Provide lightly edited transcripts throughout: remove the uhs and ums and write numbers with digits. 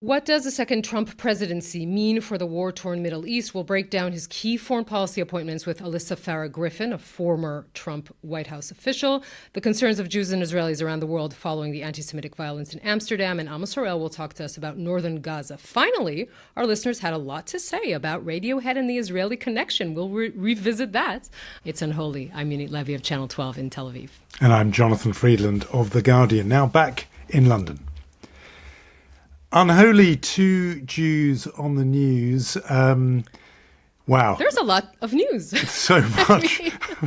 What does the second Trump presidency mean for the war-torn Middle East? We'll break down his key foreign policy appointments with Alyssa Farah Griffin, a former Trump White House official, the concerns of Jews and Israelis around the world following the anti-Semitic violence in Amsterdam, and Amos Harel will talk to us about northern Gaza. Finally, our listeners had a lot to say about Radiohead and the Israeli connection. We'll revisit that. It's Unholy. I'm Yonit Levy of Channel 12 in Tel Aviv. And I'm Jonathan Friedland of The Guardian, now back in London. Unholy, 2 Jews on the news. Wow. There's a lot of news. So much.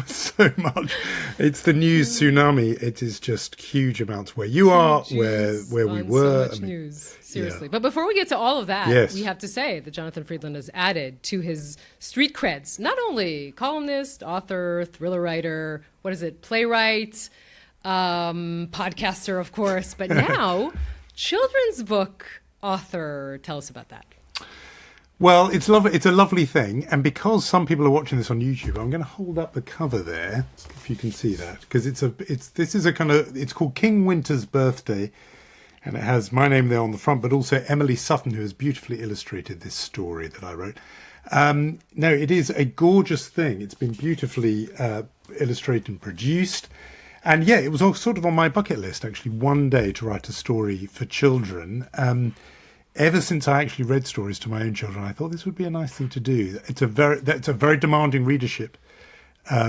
So much. It's the news tsunami. It is just huge amounts where you are, where we were. So much news. Seriously. Yeah. But before we get to all of that, yes, we have to say that Jonathan Friedland has added to his street creds, not only columnist, author, thriller writer, playwright, podcaster, of course, but now children's book author. Tell us about that. Well, it's lovely. It's a lovely thing, and because some people are watching this on YouTube, I'm going to hold up the cover there, if you can see that, because it's called King Winter's Birthday, and it has my name there on the front, but also Emily Sutton, who has beautifully illustrated this story that I wrote. No, it is a gorgeous thing. It's been beautifully illustrated and produced. And yeah, it was all sort of on my bucket list, actually, one day to write a story for children. Ever since I actually read stories to my own children, I thought this would be a nice thing to do. It's a very demanding readership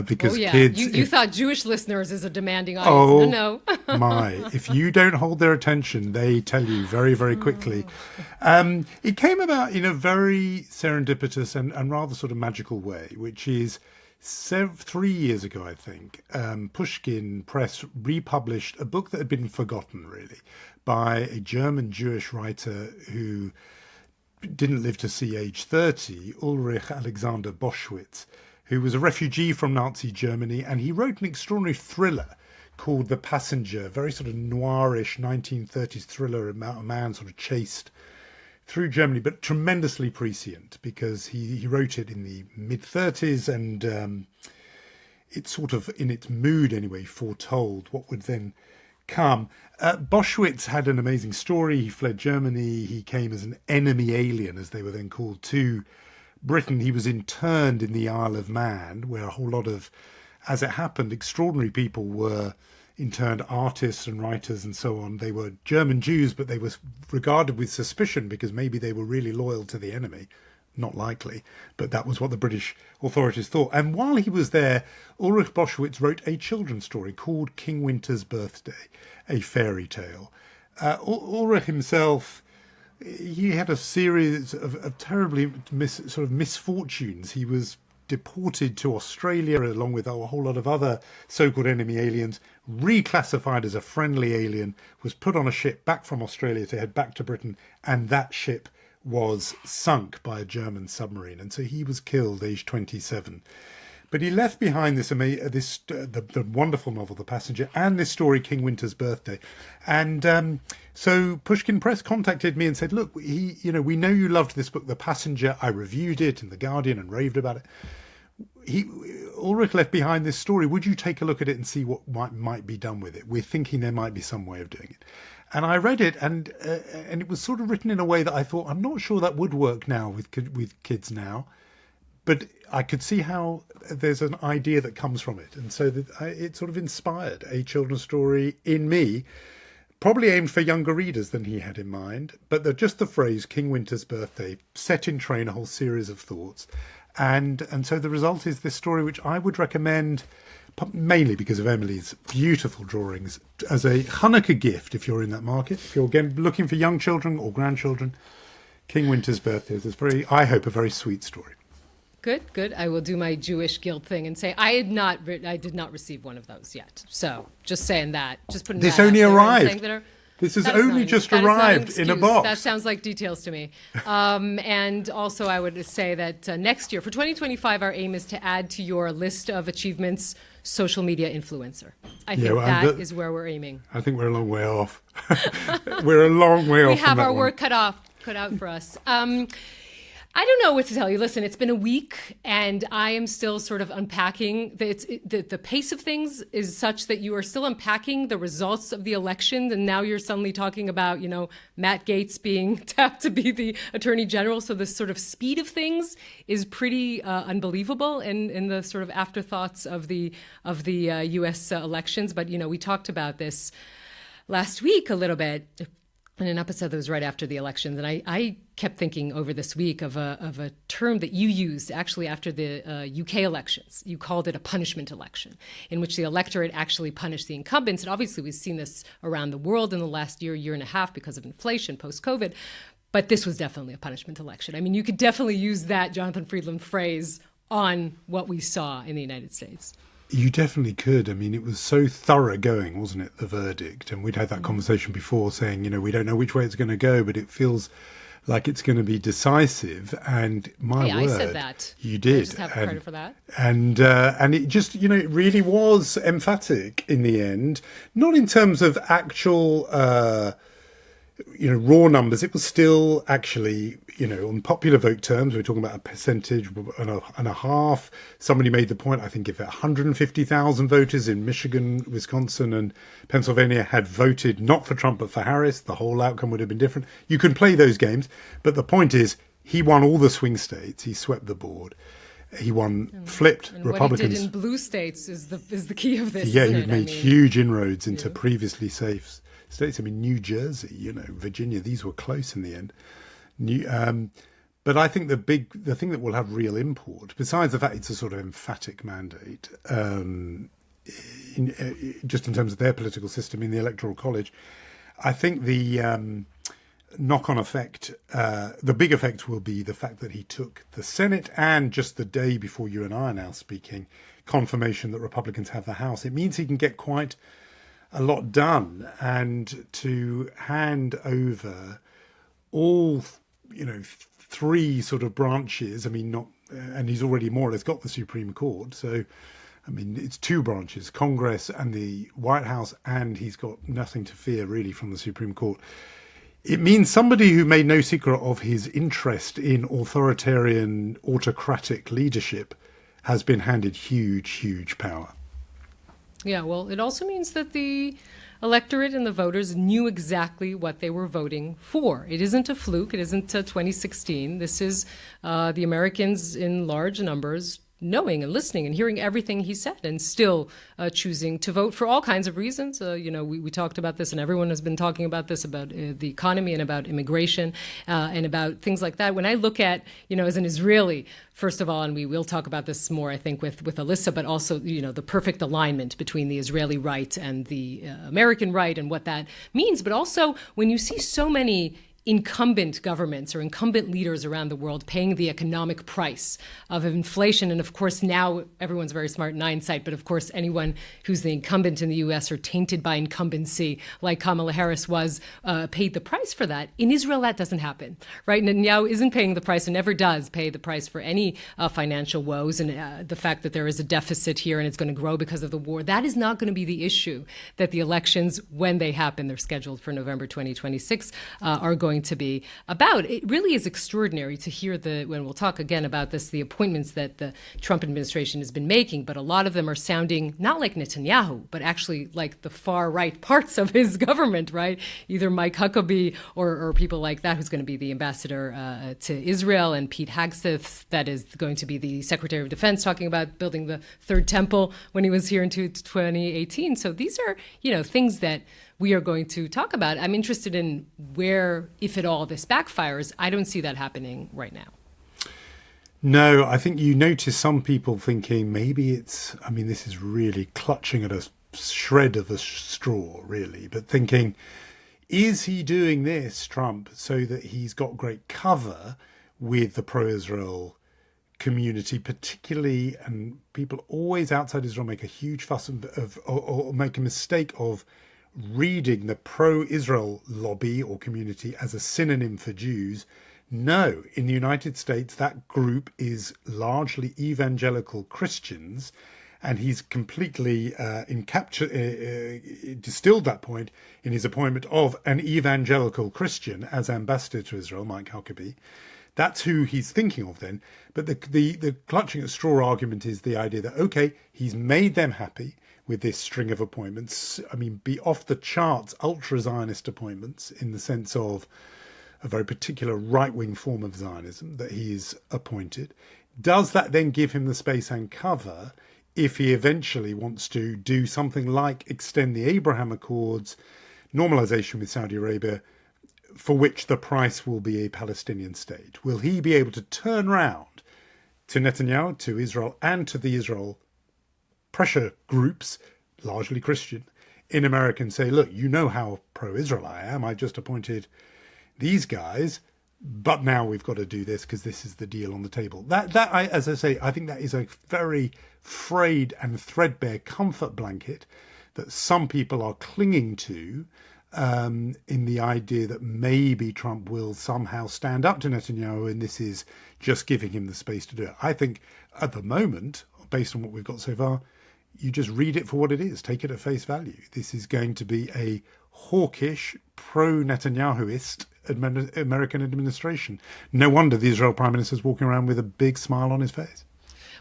because kids. You thought Jewish listeners is a demanding audience. No. If you don't hold their attention, they tell you very, very quickly. It came about in a very serendipitous and rather sort of magical way, which is 3 years ago, I think, Pushkin Press republished a book that had been forgotten, really, by a German Jewish writer who didn't live to see age 30, Ulrich Alexander Boschwitz, who was a refugee from Nazi Germany, and he wrote an extraordinary thriller called The Passenger, very sort of noirish 1930s thriller about a man sort of chased through Germany, but tremendously prescient because he wrote it in the mid-30s, and it's sort of, in its mood anyway, foretold what would then come. Boschwitz had an amazing story. He fled Germany. He came as an enemy alien, as they were then called, to Britain. He was interned in the Isle of Man, where a whole lot of, as it happened, extraordinary people were interned, artists and writers and so on. They were German Jews, but they were regarded with suspicion because maybe they were really loyal to the enemy. Not likely, but that was what the British authorities thought. And while he was there, Ulrich Boschwitz wrote a children's story called King Winter's Birthday, a fairy tale. Ulrich himself, he had a series of terribly misfortunes. He was deported to Australia along with a whole lot of other so-called enemy aliens, reclassified as a friendly alien, was put on a ship back from Australia to head back to Britain, and that ship was sunk by a German submarine, and so he was killed aged 27. But he left behind the wonderful novel The Passenger and this story King Winter's Birthday. And so Pushkin Press contacted me and said, look, we know you loved this book The Passenger. I reviewed it in The Guardian and raved about it. Ulrich left behind this story. Would you take a look at it and see what might be done with it? We're thinking there might be some way of doing it. And I read it, and it was sort of written in a way that I thought, I'm not sure that would work now with kids now, but I could see how there's an idea that comes from it. And so it sort of inspired a children's story in me, probably aimed for younger readers than he had in mind. But just the phrase King Winter's Birthday set in train a whole series of thoughts. And so the result is this story, which I would recommend mainly because of Emily's beautiful drawings as a Hanukkah gift if you're in that market. If you're again looking for young children or grandchildren, King Winter's Birthday is I hope, a very sweet story. Good. I will do my Jewish guild thing and say I did not receive one of those yet. So just saying that, just putting this that only arrived. This has only just arrived in a box. That sounds like details to me. And also I would say that next year, for 2025, our aim is to add to your list of achievements social media influencer. I think that is where we're aiming. I think we're a long way off. We're a long way off. We have our work cut out for us. I don't know what to tell you. Listen, it's been a week, and I am still sort of unpacking. The pace of things is such that you are still unpacking the results of the election, and now you're suddenly talking about, Matt Gaetz being tapped to be the attorney general. So the sort of speed of things is pretty unbelievable in the sort of afterthoughts of the U.S. elections. But we talked about this last week a little bit in an episode that was right after the elections, and I kept thinking over this week of a term that you used actually after the UK elections. You called it a punishment election, in which the electorate actually punished the incumbents. And obviously we've seen this around the world in the last year and a half because of inflation post-COVID. But this was definitely a punishment election. I mean, you could definitely use that Jonathan Friedland phrase on what we saw in the United States. You definitely could. I mean, it was so thoroughgoing, wasn't it, the verdict? And we'd had that conversation before saying, we don't know which way it's going to go, but it feels like it's going to be decisive. And my word, I said that. You did. I just have credit for that. And it just, it really was emphatic in the end, not in terms of actual, raw numbers. It was still actually, on popular vote terms, we're talking about a percentage and a half. Somebody made the point, I think, if 150,000 voters in Michigan, Wisconsin and Pennsylvania had voted not for Trump but for Harris, the whole outcome would have been different. You can play those games. But the point is, he won all the swing states. He swept the board. He flipped and Republicans. What he did in blue states is the key of this. Yeah, he made huge inroads into previously safe states. I mean, New Jersey, Virginia, these were close in the end. But I think the thing that will have real import, besides the fact it's a sort of emphatic mandate, just in terms of their political system in the Electoral College, I think the knock-on effect, the big effect will be the fact that he took the Senate and just the day before you and I are now speaking, confirmation that Republicans have the House. It means he can get quite a lot done, and to hand over all, three sort of branches. I mean, and he's already more or less got the Supreme Court. So, I mean, it's two branches, Congress and the White House, and he's got nothing to fear really from the Supreme Court. It means somebody who made no secret of his interest in authoritarian, autocratic leadership has been handed huge power. Yeah, well, it also means that the electorate and the voters knew exactly what they were voting for. It isn't a fluke. It isn't 2016. This is the Americans in large numbers knowing and listening and hearing everything he said and still choosing to vote for all kinds of reasons. We talked about this, and everyone has been talking about this, about the economy and about immigration and about things like that. When I look at, as an Israeli, first of all, and we will talk about this more, I think, with Alyssa, but also, the perfect alignment between the Israeli right and the American right and what that means. But also, when you see so many incumbent governments or incumbent leaders around the world paying the economic price of inflation. And of course, now everyone's very smart in hindsight, but of course, anyone who's the incumbent in the US or tainted by incumbency, like Kamala Harris was, paid the price for that. In Israel, that doesn't happen, right? Netanyahu isn't paying the price and never does pay the price for any financial woes. And the fact that there is a deficit here and it's going to grow because of the war, that is not going to be the issue that the elections, when they happen, they're scheduled for November 2026, are going to be about. It really is extraordinary to hear when we'll talk again about this, the appointments that the Trump administration has been making, but a lot of them are sounding not like Netanyahu, but actually like the far right parts of his government, right? Either Mike Huckabee or people like that, who's going to be the ambassador to Israel, and Pete Hegseth, that is going to be the Secretary of Defense, talking about building the third temple when he was here in 2018. So these are, things that we are going to talk about. I'm interested in where, if at all, this backfires. I don't see that happening right now. No, I think you notice some people thinking maybe this is really clutching at a shred of a straw, really, but thinking, is he doing this, Trump, so that he's got great cover with the pro-Israel community, particularly, and people always outside Israel make a huge fuss or make a mistake of reading the pro-Israel lobby or community as a synonym for Jews. No, in the United States, that group is largely evangelical Christians, and he's completely distilled that point in his appointment of an evangelical Christian as ambassador to Israel, Mike Huckabee. That's who he's thinking of then. But the clutching at straw argument is the idea that, okay, he's made them happy with this string of appointments. I mean, be off the charts ultra-Zionist appointments in the sense of a very particular right-wing form of Zionism that he's appointed. Does that then give him the space and cover if he eventually wants to do something like extend the Abraham Accords, normalization with Saudi Arabia, for which the price will be a Palestinian state? Will he be able to turn round to Netanyahu, to Israel, and to the Israel pressure groups, largely Christian, in America and say, look, you know how pro-Israel I am. I just appointed these guys, but now we've got to do this because this is the deal on the table. As I say, I think that is a very frayed and threadbare comfort blanket that some people are clinging to, in the idea that maybe Trump will somehow stand up to Netanyahu and this is just giving him the space to do it. I think at the moment, based on what we've got so far, you just read it for what it is. Take it at face value. This is going to be a hawkish, pro-Netanyahuist American administration. No wonder the Israel Prime Minister is walking around with a big smile on his face.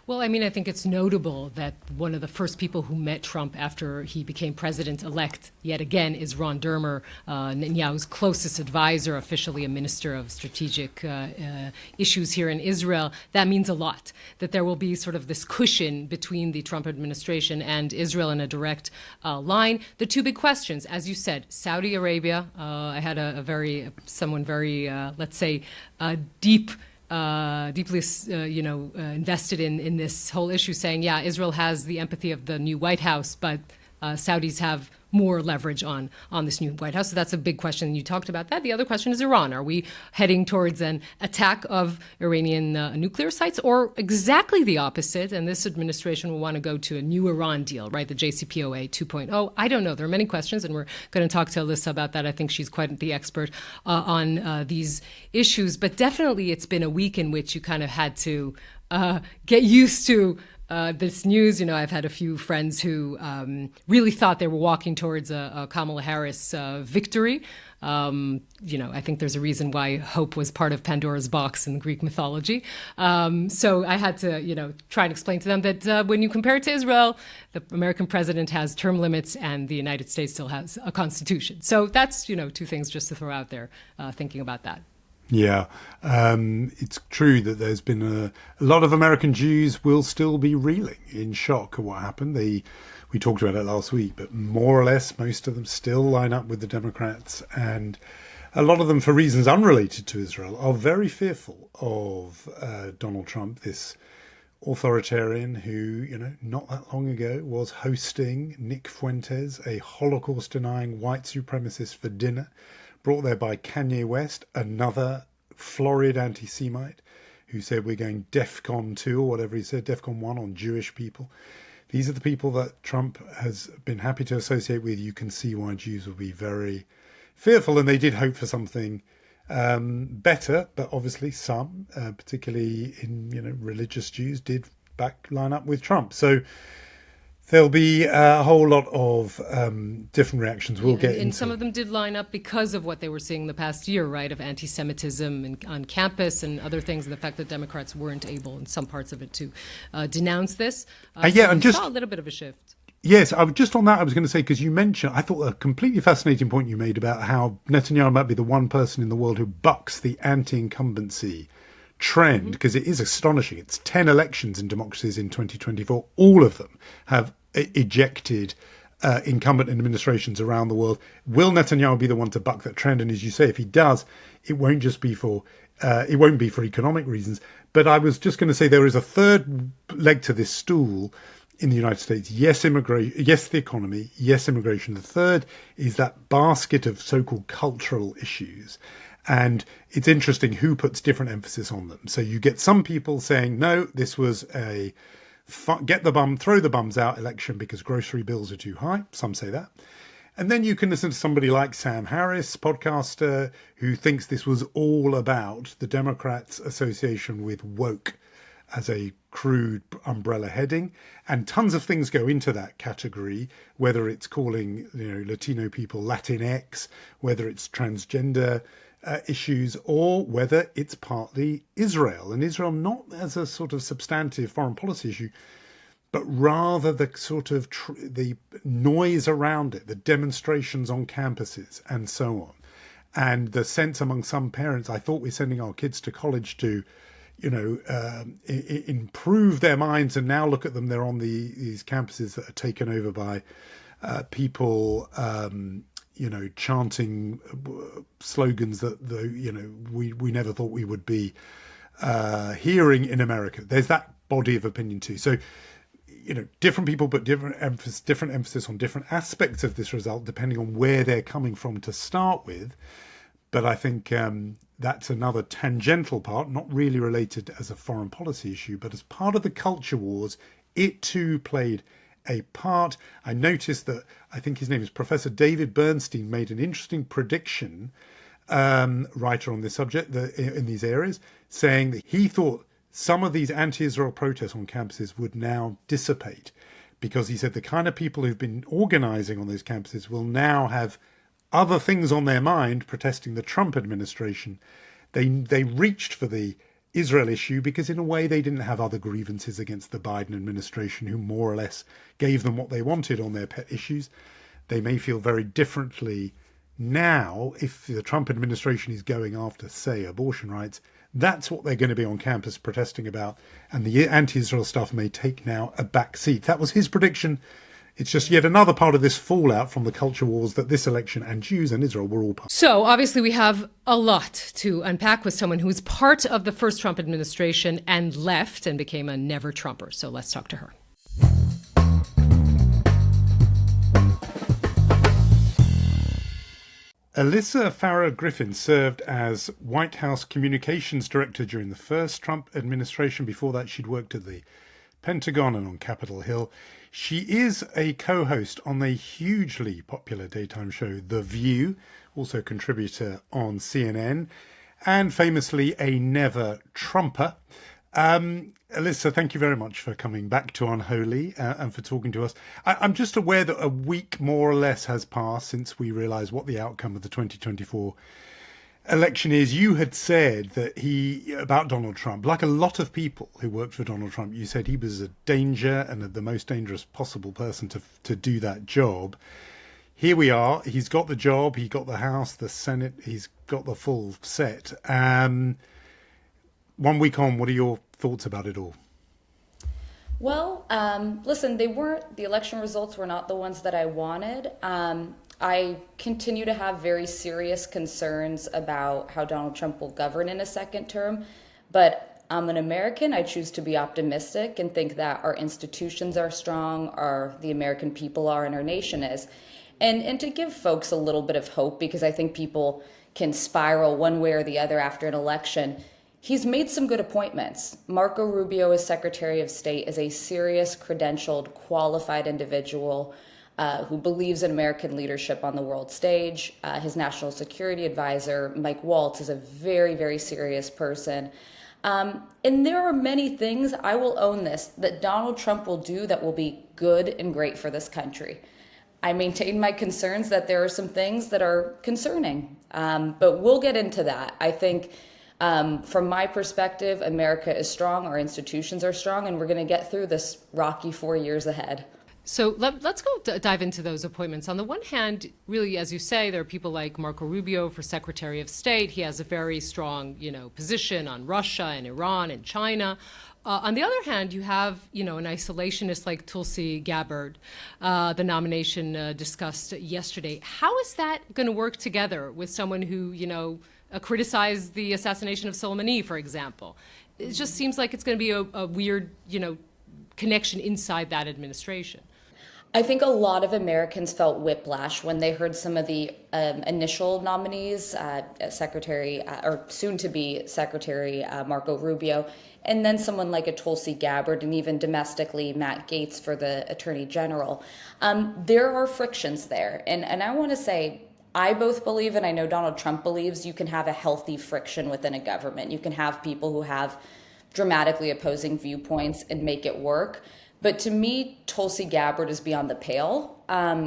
Well, I mean, I think it's notable that one of the first people who met Trump after he became president-elect, yet again, is Ron Dermer, Netanyahu's closest advisor, officially a minister of strategic issues here in Israel. That means a lot, that there will be sort of this cushion between the Trump administration and Israel in a direct line. The two big questions, as you said, Saudi Arabia. I had someone very, let's say, deeply, invested in this whole issue, saying, yeah, Israel has the empathy of the new White House, but Saudis have more leverage on this new White House. So that's a big question. You talked about that. The other question is Iran. Are we heading towards an attack of Iranian nuclear sites, or exactly the opposite? And this administration will want to go to a new Iran deal, right? The JCPOA 2.0. I don't know. There are many questions, and we're going to talk to Alyssa about that. I think she's quite the expert on these issues. But definitely it's been a week in which you kind of had to get used to this news. I've had a few friends who really thought they were walking towards a Kamala Harris victory. I think there's a reason why hope was part of Pandora's box in Greek mythology. So I had to, try and explain to them that when you compare it to Israel, the American president has term limits and the United States still has a constitution. So that's, two things just to throw out there, thinking about that. Yeah, it's true that there's been a lot of American Jews will still be reeling in shock at what happened. We talked about it last week, but more or less most of them still line up with the Democrats, and a lot of them, for reasons unrelated to Israel, are very fearful of Donald Trump, this authoritarian who, not that long ago was hosting Nick Fuentes, a Holocaust-denying white supremacist, for dinner, brought there by Kanye West, another florid anti-Semite, who said we're going DEFCON 2 or whatever he said, DEFCON 1 on Jewish people. These are the people that Trump has been happy to associate with. You can see why Jews will be very fearful, and they did hope for something better, but obviously some, particularly in religious Jews, did line up with Trump. So there'll be a whole lot of different reactions. We'll get into. And some of them did line up because of what they were seeing the past year, right, of anti-Semitism on campus and other things, and the fact that Democrats weren't able in some parts of it to denounce this. And just saw a little bit of a shift. Yes, I was just on that. I was going to say, because you mentioned, I thought a completely fascinating point you made about how Netanyahu might be the one person in the world who bucks the anti-incumbency trend, because it is astonishing. It's 10 elections in democracies in 2024. All of them have ejected incumbent administrations around the world. Will Netanyahu be the one to buck that trend? And as you say, if he does, it won't just be for economic reasons. But I was just going to say there is a third leg to this stool in the United States. Yes, yes, the economy. Yes, immigration. The third is that basket of so-called cultural issues. And it's interesting who puts different emphasis on them. So you get some people saying, no, this was a throw the bums out election because grocery bills are too high. Some say that. And then you can listen to somebody like Sam Harris, podcaster, who thinks this was all about the Democrats' association with woke as a crude umbrella heading. And tons of things go into that category, whether it's calling Latino people Latinx, whether it's transgender issues, or whether it's partly Israel. And Israel not as a sort of substantive foreign policy issue, but rather the sort of the noise around it, the demonstrations on campuses and so on. And the sense among some parents, I thought we're sending our kids to college to, improve their minds, and now look at them, they're on these campuses that are taken over by people, chanting slogans that we never thought we would be hearing in America. There's that body of opinion too. So, different people put different emphasis on different aspects of this result, depending on where they're coming from to start with. But I think that's another tangential part, not really related as a foreign policy issue, but as part of the culture wars, it too played a part. I noticed that, I think his name is Professor David Bernstein, made an interesting prediction, writer on this subject in these areas, saying that he thought some of these anti-Israel protests on campuses would now dissipate, because he said the kind of people who've been organizing on those campuses will now have other things on their mind, protesting the Trump administration. They reached for the Israel issue because in a way they didn't have other grievances against the Biden administration, who more or less gave them what they wanted on their pet issues. They may feel very differently now if the Trump administration is going after, say, abortion rights. That's what they're going to be on campus protesting about. And the anti-Israel stuff may take now a back seat. That was his prediction. It's just yet another part of this fallout from the culture wars that this election and Jews and Israel were all part of. So obviously we have a lot to unpack with someone who was part of the first Trump administration and left and became a never Trumper. So let's talk to her. Alyssa Farah Griffin served as White House Communications Director during the first Trump administration. Before that, she'd worked at the Pentagon and on Capitol Hill. She is a co-host on the hugely popular daytime show The View, also contributor on CNN, and famously a never Trumper. Alyssa, thank you very much for coming back to Unholy and for talking to us. I'm just aware that a week more or less has passed since we realised what the outcome of the 2024 election is. You had said that about Donald Trump, like a lot of people who worked for Donald Trump, you said he was a danger and the most dangerous possible person to do that job. Here we are. He's got the job. He got the House, the Senate. He's got the full set. 1 week on, what are your thoughts about it all? Well, listen, the election results were not the ones that I wanted. I continue to have very serious concerns about how Donald Trump will govern in a second term, but I'm an American. I choose to be optimistic and think that our institutions are strong, the American people are, and our nation is. And to give folks a little bit of hope, because I think people can spiral one way or the other after an election, he's made some good appointments. Marco Rubio as Secretary of State is a serious, credentialed, qualified individual who believes in American leadership on the world stage. His national security advisor, Mike Waltz, is a very, very serious person. And there are many things, I will own this, that Donald Trump will do that will be good and great for this country. I maintain my concerns that there are some things that are concerning, but we'll get into that. I think from my perspective, America is strong, our institutions are strong, and we're going to get through this rocky 4 years ahead. So let's go dive into those appointments. On the one hand, really, as you say, there are people like Marco Rubio for Secretary of State. He has a very strong, position on Russia and Iran and China. On the other hand, you have, an isolationist like Tulsi Gabbard, the nomination discussed yesterday. How is that going to work together with someone who, criticized the assassination of Soleimani, for example? It just seems like it's going to be a weird, connection inside that administration. I think a lot of Americans felt whiplash when they heard some of the initial nominees, Secretary or soon-to-be Secretary Marco Rubio, and then someone like a Tulsi Gabbard, and even domestically Matt Gaetz for the Attorney General. There are frictions there, and I want to say, I both believe, and I know Donald Trump believes, you can have a healthy friction within a government. You can have people who have dramatically opposing viewpoints and make it work. But to me, Tulsi Gabbard is beyond the pale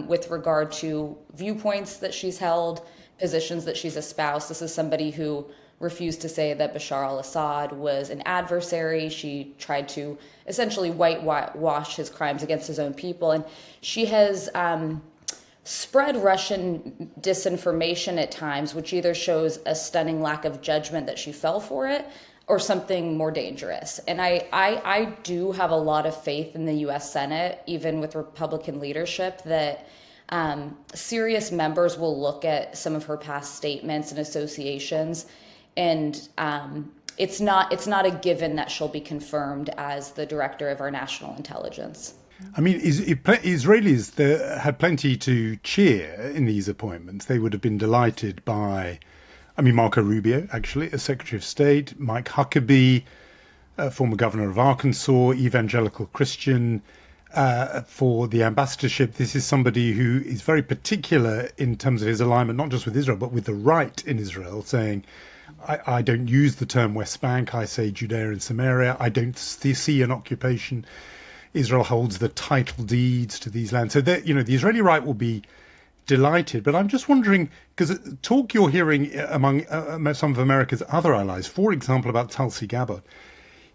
with regard to viewpoints that she's held, positions that she's espoused. This is somebody who refused to say that Bashar al-Assad was an adversary. She tried to essentially whitewash his crimes against his own people. And she has spread Russian disinformation at times, which either shows a stunning lack of judgment that she fell for it or something more dangerous. And I do have a lot of faith in the U.S. Senate, even with Republican leadership, that serious members will look at some of her past statements and associations, and it's not a given that she'll be confirmed as the director of our national intelligence. I mean, Israelis had plenty to cheer in these appointments. They would have been delighted by, Marco Rubio, actually, as Secretary of State, Mike Huckabee, former governor of Arkansas, evangelical Christian, for the ambassadorship. This is somebody who is very particular in terms of his alignment, not just with Israel, but with the right in Israel, saying, I don't use the term West Bank, I say Judea and Samaria. I don't see an occupation. Israel holds the title deeds to these lands. So, the Israeli right will be delighted. But I'm just wondering, because talk you're hearing among some of America's other allies, for example, about Tulsi Gabbard,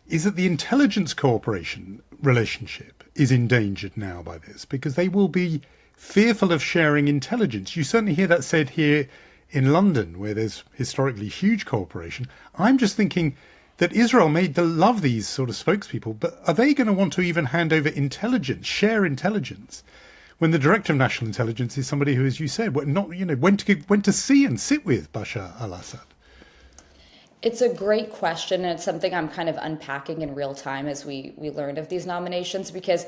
is that the intelligence cooperation relationship is endangered now by this, because they will be fearful of sharing intelligence. You certainly hear that said here in London, where there's historically huge cooperation. I'm just thinking that Israel may love these sort of spokespeople, but are they going to want to even hand over intelligence, share intelligence, when the director of national intelligence is somebody who, as you said, went to see and sit with Bashar al-Assad? It's a great question, and it's something I'm kind of unpacking in real time as we learned of these nominations, because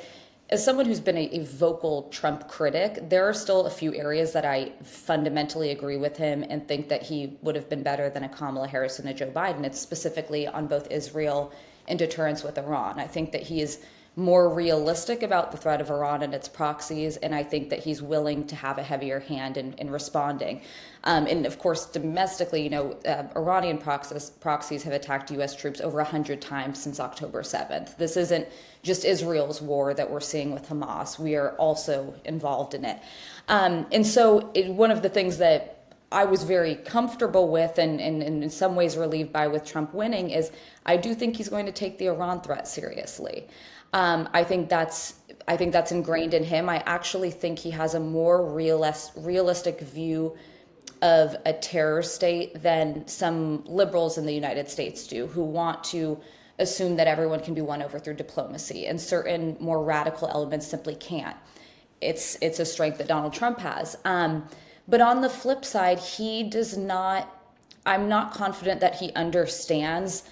as someone who's been a vocal Trump critic, there are still a few areas that I fundamentally agree with him and think that he would have been better than a Kamala Harris and a Joe Biden. It's specifically on both Israel and deterrence with Iran. I think that he is more realistic about the threat of Iran and its proxies, and I think that he's willing to have a heavier hand in responding. And of course, domestically, Iranian proxies have attacked U.S. troops over 100 times since October 7th. This isn't just Israel's war that we're seeing with Hamas. We are also involved in it. And so one of the things that I was very comfortable with and in some ways relieved by with Trump winning is I do think he's going to take the Iran threat seriously. I think that's ingrained in him. I actually think he has a more realistic view of a terror state than some liberals in the United States do, who want to assume that everyone can be won over through diplomacy, and certain more radical elements simply can't. It's a strength that Donald Trump has. But on the flip side, I'm not confident that he understands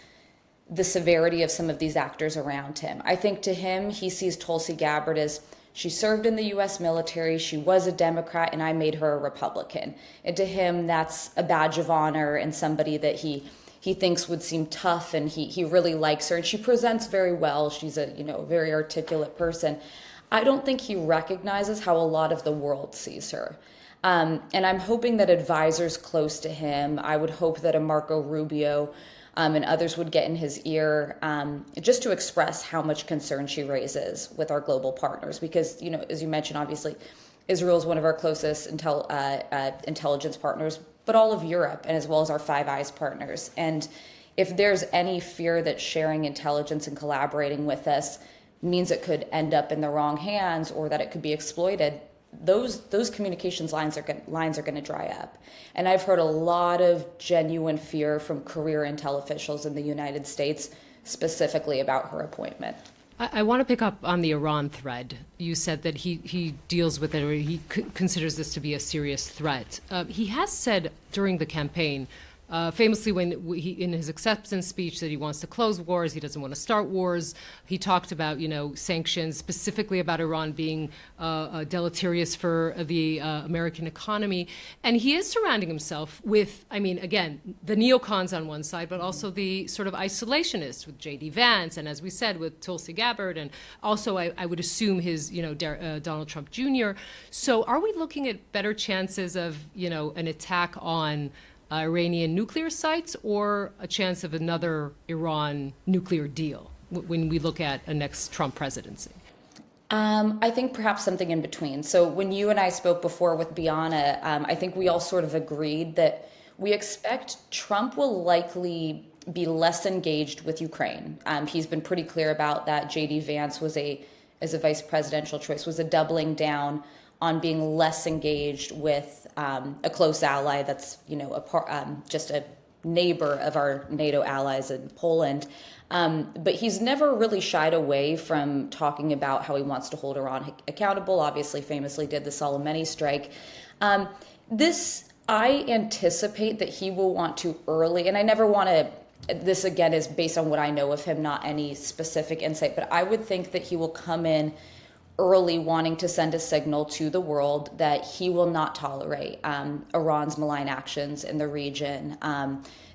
the severity of some of these actors around him. I think to him, he sees Tulsi Gabbard as, she served in the U.S. military, she was a Democrat, and I made her a Republican. And to him, that's a badge of honor and somebody that he thinks would seem tough, and he really likes her. And she presents very well. She's a very articulate person. I don't think he recognizes how a lot of the world sees her. And I'm hoping that advisors close to him, I would hope that a Marco Rubio and others would get in his ear just to express how much concern she raises with our global partners. Because, as you mentioned, obviously, Israel is one of our closest intelligence partners, but all of Europe, and as well as our Five Eyes partners. And if there's any fear that sharing intelligence and collaborating with us means it could end up in the wrong hands or that it could be exploited, those communications lines are going to dry up. And I've heard a lot of genuine fear from career intel officials in the United States, specifically about her appointment. I want to pick up on the Iran thread. You said that he deals with it, or he considers this to be a serious threat. He has said during the campaign, famously when in his acceptance speech, that he wants to close wars, he doesn't want to start wars. He talked about, sanctions, specifically about Iran being deleterious for the American economy. And he is surrounding himself with, again, the neocons on one side, but also the sort of isolationists with J.D. Vance, and as we said, with Tulsi Gabbard, and also I would assume his, Donald Trump Jr. So are we looking at better chances of, an attack on Iranian nuclear sites, or a chance of another Iran nuclear deal when we look at a next Trump presidency? I think perhaps something in between. So when you and I spoke before with Biana, I think we all sort of agreed that we expect Trump will likely be less engaged with Ukraine. He's been pretty clear about that. J.D. Vance as a vice presidential choice, was a doubling down on being less engaged with a close ally that's, just a neighbor of our NATO allies in Poland. But he's never really shied away from talking about how he wants to hold Iran accountable. Obviously, famously did the Soleimani strike. I anticipate that he will want to early, and I never want to, this again is based on what I know of him, not any specific insight, but I would think that he will come in early wanting to send a signal to the world that he will not tolerate Iran's malign actions in the region,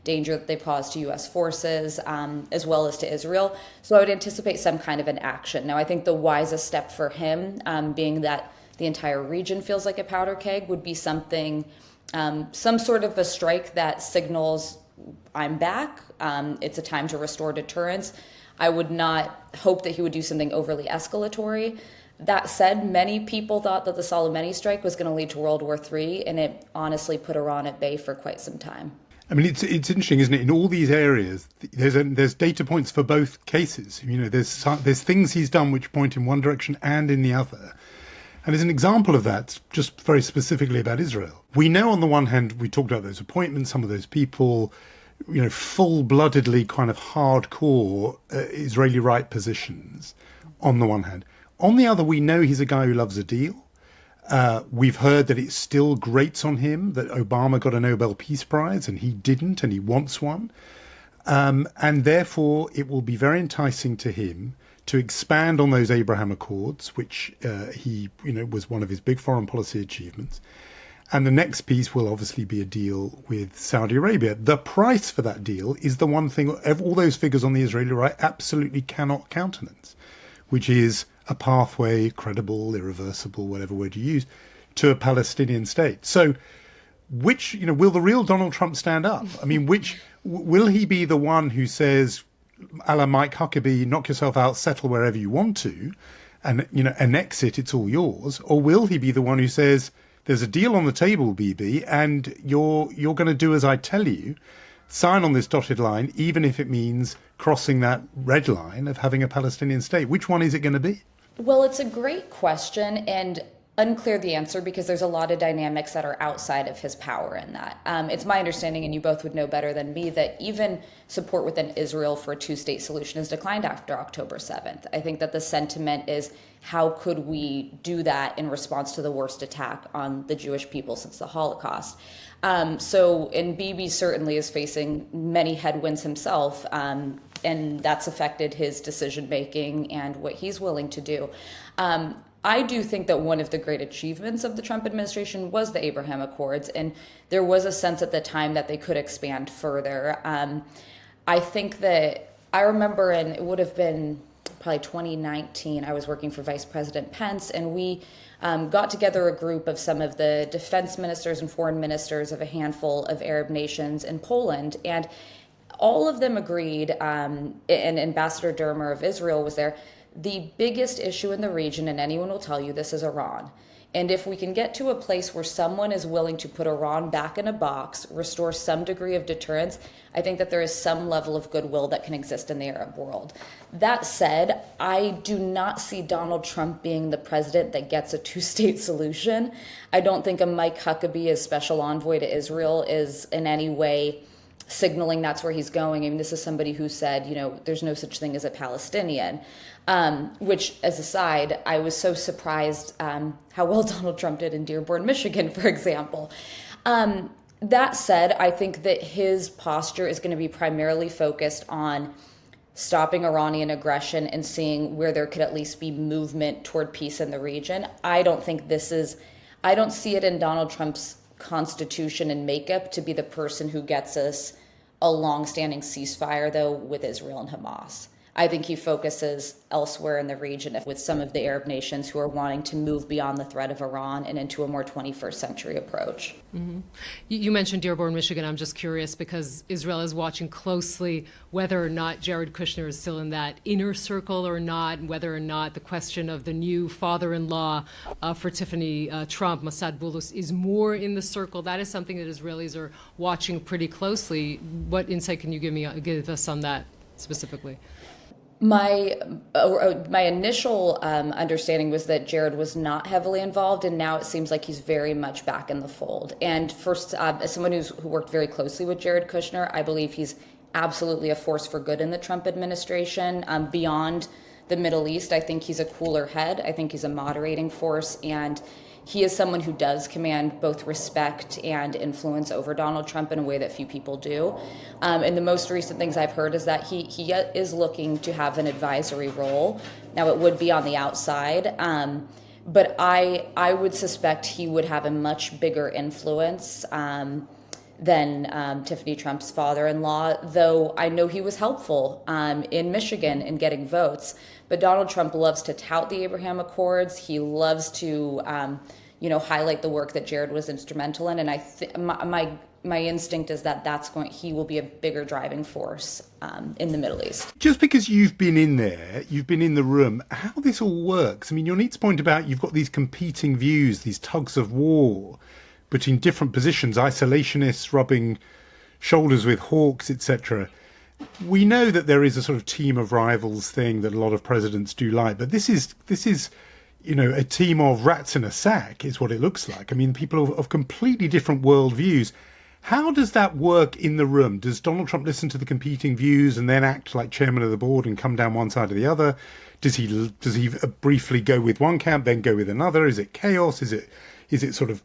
danger that they pose to U.S. forces, as well as to Israel. So I would anticipate some kind of an action. Now, I think the wisest step for him, being that the entire region feels like a powder keg, would be something, some sort of a strike that signals, I'm back, it's a time to restore deterrence. I would not hope that he would do something overly escalatory. That said, many people thought that the Soleimani strike was going to lead to World War III, and it honestly put Iran at bay for quite some time. I mean, it's interesting, isn't it? In all these areas, there's data points for both cases. There's things he's done which point in one direction and in the other. And as an example of that, just very specifically about Israel, we know on the one hand, we talked about those appointments, some of those people, full-bloodedly kind of hardcore Israeli right positions on the one hand. On the other, we know he's a guy who loves a deal. We've heard that it still grates on him that Obama got a Nobel Peace Prize and he didn't, and he wants one. And therefore, it will be very enticing to him to expand on those Abraham Accords, which he was one of his big foreign policy achievements. And the next piece will obviously be a deal with Saudi Arabia. The price for that deal is the one thing all those figures on the Israeli right absolutely cannot countenance, which is a pathway, credible, irreversible, whatever word you use, to a Palestinian state. So will the real Donald Trump stand up? I mean, will he be the one who says, a la Mike Huckabee, knock yourself out, settle wherever you want to, and, annex it, it's all yours? Or will he be the one who says, there's a deal on the table, BB, and you're going to do as I tell you, sign on this dotted line, even if it means crossing that red line of having a Palestinian state? Which one is it going to be? Well, it's a great question and unclear the answer because there's a lot of dynamics that are outside of his power in that. It's my understanding, and you both would know better than me, that even support within Israel for a two-state solution has declined after October 7th. I think that the sentiment is, how could we do that in response to the worst attack on the Jewish people since the Holocaust? And Bibi certainly is facing many headwinds himself, and that's affected his decision-making and what he's willing to do. I do think that one of the great achievements of the Trump administration was the Abraham Accords, and there was a sense at the time that they could expand further. I think that I remember, and it would have been probably 2019, I was working for Vice President Pence, and we got together a group of some of the defense ministers and foreign ministers of a handful of Arab nations in Poland, and all of them agreed, and Ambassador Dermer of Israel was there, the biggest issue in the region, and anyone will tell you this, is Iran. And if we can get to a place where someone is willing to put Iran back in a box, restore some degree of deterrence, I think that there is some level of goodwill that can exist in the Arab world. That said, I do not see Donald Trump being the president that gets a two-state solution. I don't think a Mike Huckabee as special envoy to Israel is in any way signaling that's where he's going. I mean, this is somebody who said, there's no such thing as a Palestinian. Which, as a side, I was so surprised how well Donald Trump did in Dearborn, Michigan, for example. That said, I think that his posture is going to be primarily focused on stopping Iranian aggression and seeing where there could at least be movement toward peace in the region. I don't see it in Donald Trump's constitution and makeup to be the person who gets us a long-standing ceasefire, though, with Israel and Hamas. I think he focuses elsewhere in the region with some of the Arab nations who are wanting to move beyond the threat of Iran and into a more 21st century approach. Mm-hmm. You mentioned Dearborn, Michigan. I'm just curious because Israel is watching closely whether or not Jared Kushner is still in that inner circle or not, and whether or not the question of the new father-in-law for Tiffany Trump, Mossad Bulus, is more in the circle. That is something that Israelis are watching pretty closely. What insight can you give us on that specifically? My initial understanding was that Jared was not heavily involved, and now it seems like he's very much back in the fold. And first, as someone who worked very closely with Jared Kushner, I believe he's absolutely a force for good in the Trump administration. Beyond the Middle East, I think he's a cooler head. I think he's a moderating force, and he is someone who does command both respect and influence over Donald Trump in a way that few people do. And the most recent things I've heard is that he is looking to have an advisory role. Now, it would be on the outside, but I would suspect he would have a much bigger influence than Tiffany Trump's father-in-law, though I know he was helpful in Michigan in getting votes. But Donald Trump loves to tout the Abraham Accords. He loves to, highlight the work that Jared was instrumental in. And my instinct is that he will be a bigger driving force in the Middle East. Just because you've been in there, you've been in the room, how this all works. I mean, Yonit's point about you've got these competing views, these tugs of war between different positions, isolationists rubbing shoulders with hawks, etc. We know that there is a sort of team of rivals thing that a lot of presidents do like, but this is a team of rats in a sack is what it looks like. I mean, people of completely different worldviews. How does that work in the room? Does Donald Trump listen to the competing views and then act like chairman of the board and come down one side or the other? Does he briefly go with one camp, then go with another? Is it chaos? Is it sort of,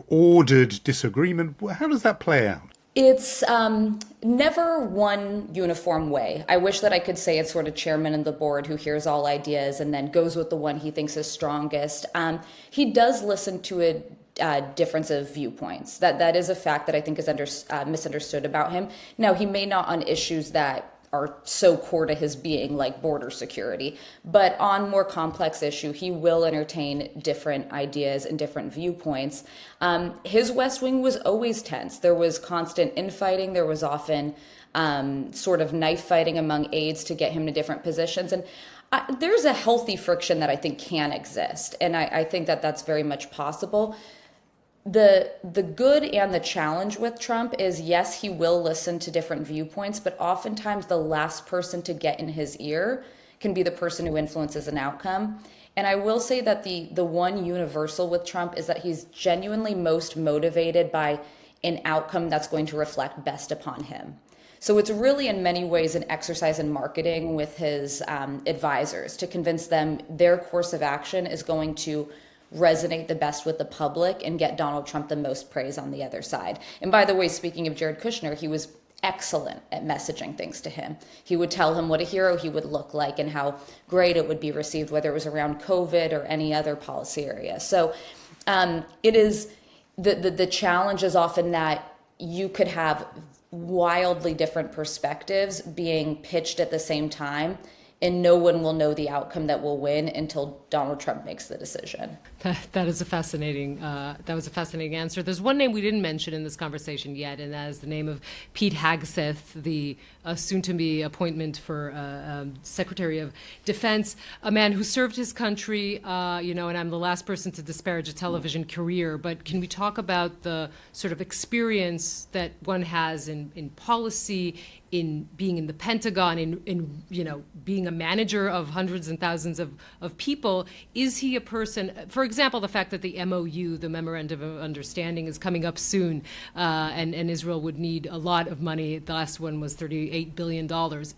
ordered disagreement? How does that play out? It's never one uniform way. I wish that I could say it's sort of chairman of the board who hears all ideas and then goes with the one he thinks is strongest. He does listen to a difference of viewpoints. That is a fact that I think is misunderstood about him. Now, he may not on issues that are so core to his being, like border security. But on more complex issue, he will entertain different ideas and different viewpoints. His West Wing was always tense. There was constant infighting. There was often sort of knife fighting among aides to get him to different positions. And there's a healthy friction that I think can exist. And I think that that's very much possible. The good and the challenge with Trump is, yes, he will listen to different viewpoints, but oftentimes the last person to get in his ear can be the person who influences an outcome. And I will say that the one universal with Trump is that he's genuinely most motivated by an outcome that's going to reflect best upon him. So it's really in many ways an exercise in marketing with his advisors to convince them their course of action is going to resonate the best with the public and get Donald Trump the most praise on the other side. And by the way, speaking of Jared Kushner, he was excellent at messaging things to him. He would tell him what a hero he would look like and how great it would be received, whether it was around COVID or any other policy area. So it is the challenge is often that you could have wildly different perspectives being pitched at the same time, and no one will know the outcome that will win until Donald Trump makes the decision. That was a fascinating answer. There's one name we didn't mention in this conversation yet, and that is the name of Pete Hegseth, the soon-to-be appointment for Secretary of Defense, a man who served his country, and I'm the last person to disparage a television career, but can we talk about the sort of experience that one has in policy, in being in the Pentagon, in being a manager of hundreds and thousands of people? Is he a person, for example, the fact that the MOU, the Memorandum of Understanding, is coming up soon, and Israel would need a lot of money. The last one was $38 billion.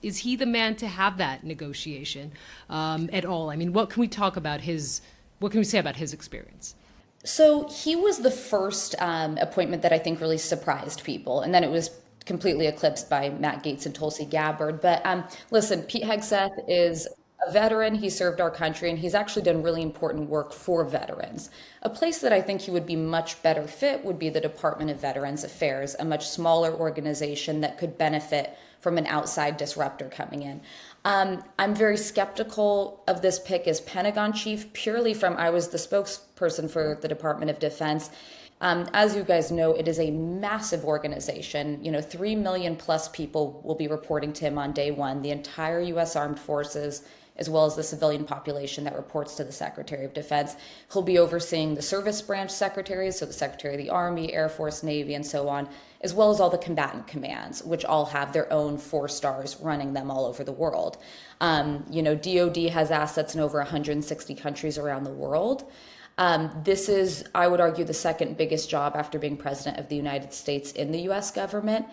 Is he the man to have that negotiation at all? I mean, what can we say about his experience? So he was the first appointment that I think really surprised people, and then it was completely eclipsed by Matt Gaetz and Tulsi Gabbard. But listen, Pete Hegseth is a veteran. He served our country, and he's actually done really important work for veterans. A place that I think he would be much better fit would be the Department of Veterans Affairs, a much smaller organization that could benefit from an outside disruptor coming in. I'm very skeptical of this pick as Pentagon chief, purely from I was the spokesperson for the Department of Defense. As you guys know, it is a massive organization. 3 million plus people will be reporting to him on day one, the entire U.S. Armed Forces, as well as the civilian population that reports to the Secretary of Defense. He'll be overseeing the service branch secretaries, so the Secretary of the Army, Air Force, Navy, and so on, as well as all the combatant commands, which all have their own 4 stars running them all over the world. DOD has assets in over 160 countries around the world. This is, I would argue, the second biggest job after being president of the United States in the U.S. government.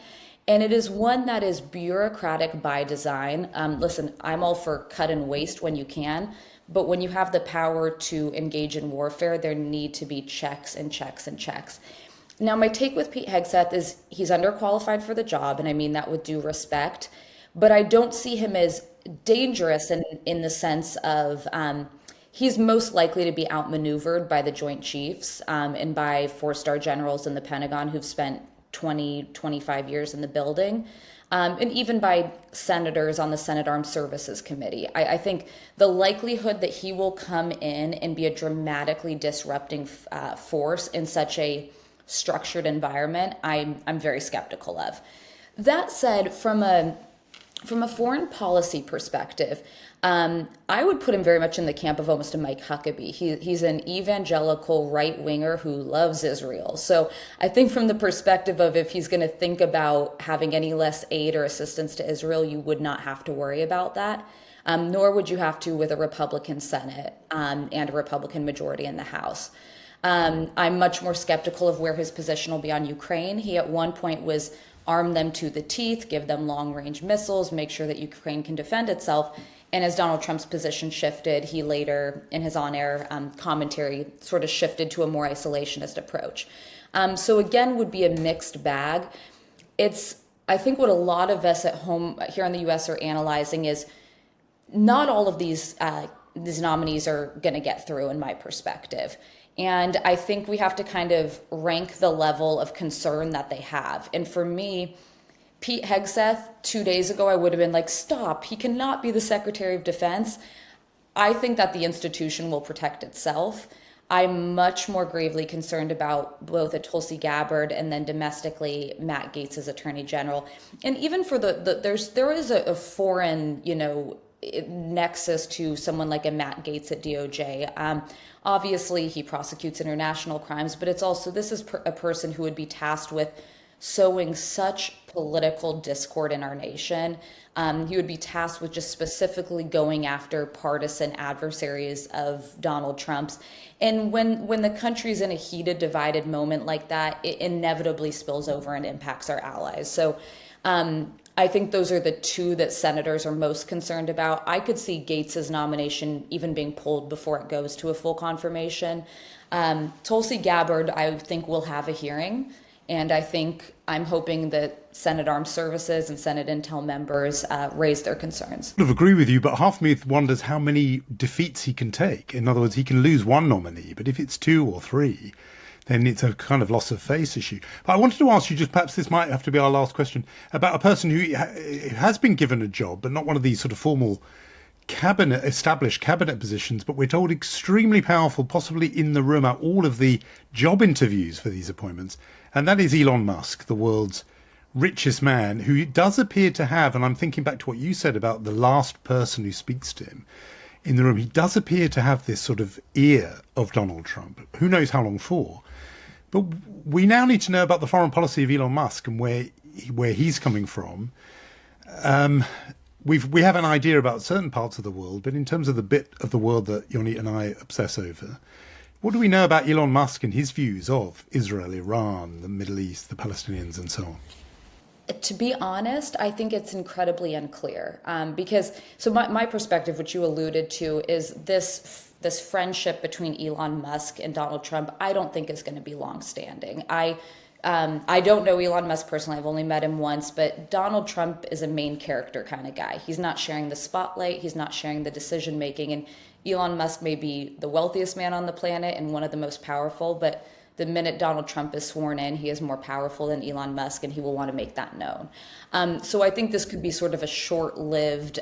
And it is one that is bureaucratic by design. Listen, I'm all for cut and waste when you can, but when you have the power to engage in warfare, there need to be checks and checks and checks. Now, my take with Pete Hegseth is he's underqualified for the job, and I mean that with due respect, but I don't see him as dangerous in the sense of he's most likely to be outmaneuvered by the Joint Chiefs and by 4-star generals in the Pentagon who've spent 25 years in the building, and even by senators on the Senate Armed Services Committee. I think the likelihood that he will come in and be a dramatically disrupting force in such a structured environment, I'm very skeptical of. That said, from a foreign policy perspective, I would put him very much in the camp of almost a Mike Huckabee. He's an evangelical right-winger who loves Israel. So I think from the perspective of if he's going to think about having any less aid or assistance to Israel, you would not have to worry about that, nor would you have to with a Republican Senate and a Republican majority in the House. I'm much more skeptical of where his position will be on Ukraine. He at one point was arm them to the teeth, give them long-range missiles, make sure that Ukraine can defend itself. And as Donald Trump's position shifted, he later, in his on-air commentary, sort of shifted to a more isolationist approach. So again, would be a mixed bag. I think what a lot of us at home here in the U.S. are analyzing is not all of these nominees are going to get through, in my perspective. And I think we have to kind of rank the level of concern that they have. And for me, Pete Hegseth, 2 days ago, I would have been like, stop, he cannot be the Secretary of Defense. I think that the institution will protect itself. I'm much more gravely concerned about both a Tulsi Gabbard and then domestically Matt Gaetz as Attorney General. And even for there is a foreign, nexus to someone like a Matt Gaetz at DOJ. Obviously, he prosecutes international crimes, but it's also, this is a person who would be tasked with sowing such political discord in our nation. He would be tasked with just specifically going after partisan adversaries of Donald Trump's. And when the country's in a heated, divided moment like that, it inevitably spills over and impacts our allies. So I think those are the two that senators are most concerned about. I could see Gaetz's nomination even being pulled before it goes to a full confirmation. Tulsi Gabbard, I think, will have a hearing. And I'm hoping that Senate Armed Services and Senate Intel members raise their concerns. I agree with you, but half me wonders how many defeats he can take. In other words, he can lose one nominee, but if it's 2 or 3, then it's a kind of loss of face issue. But I wanted to ask you, just perhaps this might have to be our last question, about a person who has been given a job, but not one of these sort of formal established cabinet positions, but we're told extremely powerful, possibly in the room at all of the job interviews for these appointments. And that is Elon Musk, the world's richest man, who does appear to have, and I'm thinking back to what you said about the last person who speaks to him in the room, he does appear to have this sort of ear of Donald Trump. Who knows how long for? But we now need to know about the foreign policy of Elon Musk and where he's coming from. We have an idea about certain parts of the world, but in terms of the bit of the world that Yonit and I obsess over, what do we know about Elon Musk and his views of Israel, Iran, the Middle East, the Palestinians, and so on? To be honest, I think it's incredibly unclear because my perspective, which you alluded to, is this friendship between Elon Musk and Donald Trump, I don't think is going to be long-standing. I don't know Elon Musk personally. I've only met him once, but Donald Trump is a main character kind of guy. He's not sharing the spotlight. He's not sharing the decision making. And Elon Musk may be the wealthiest man on the planet and one of the most powerful, but the minute Donald Trump is sworn in, he is more powerful than Elon Musk, and he will want to make that known. So I think this could be sort of a short-lived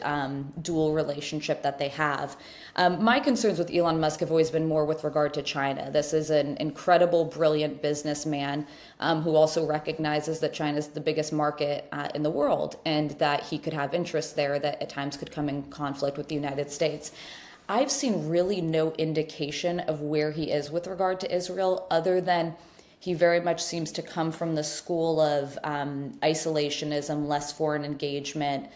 dual relationship that they have. My concerns with Elon Musk have always been more with regard to China. This is an incredible, brilliant businessman who also recognizes that China is the biggest market in the world, and that he could have interests there that at times could come in conflict with the United States. I've seen really no indication of where he is with regard to Israel, other than he very much seems to come from the school of isolationism, less foreign engagement,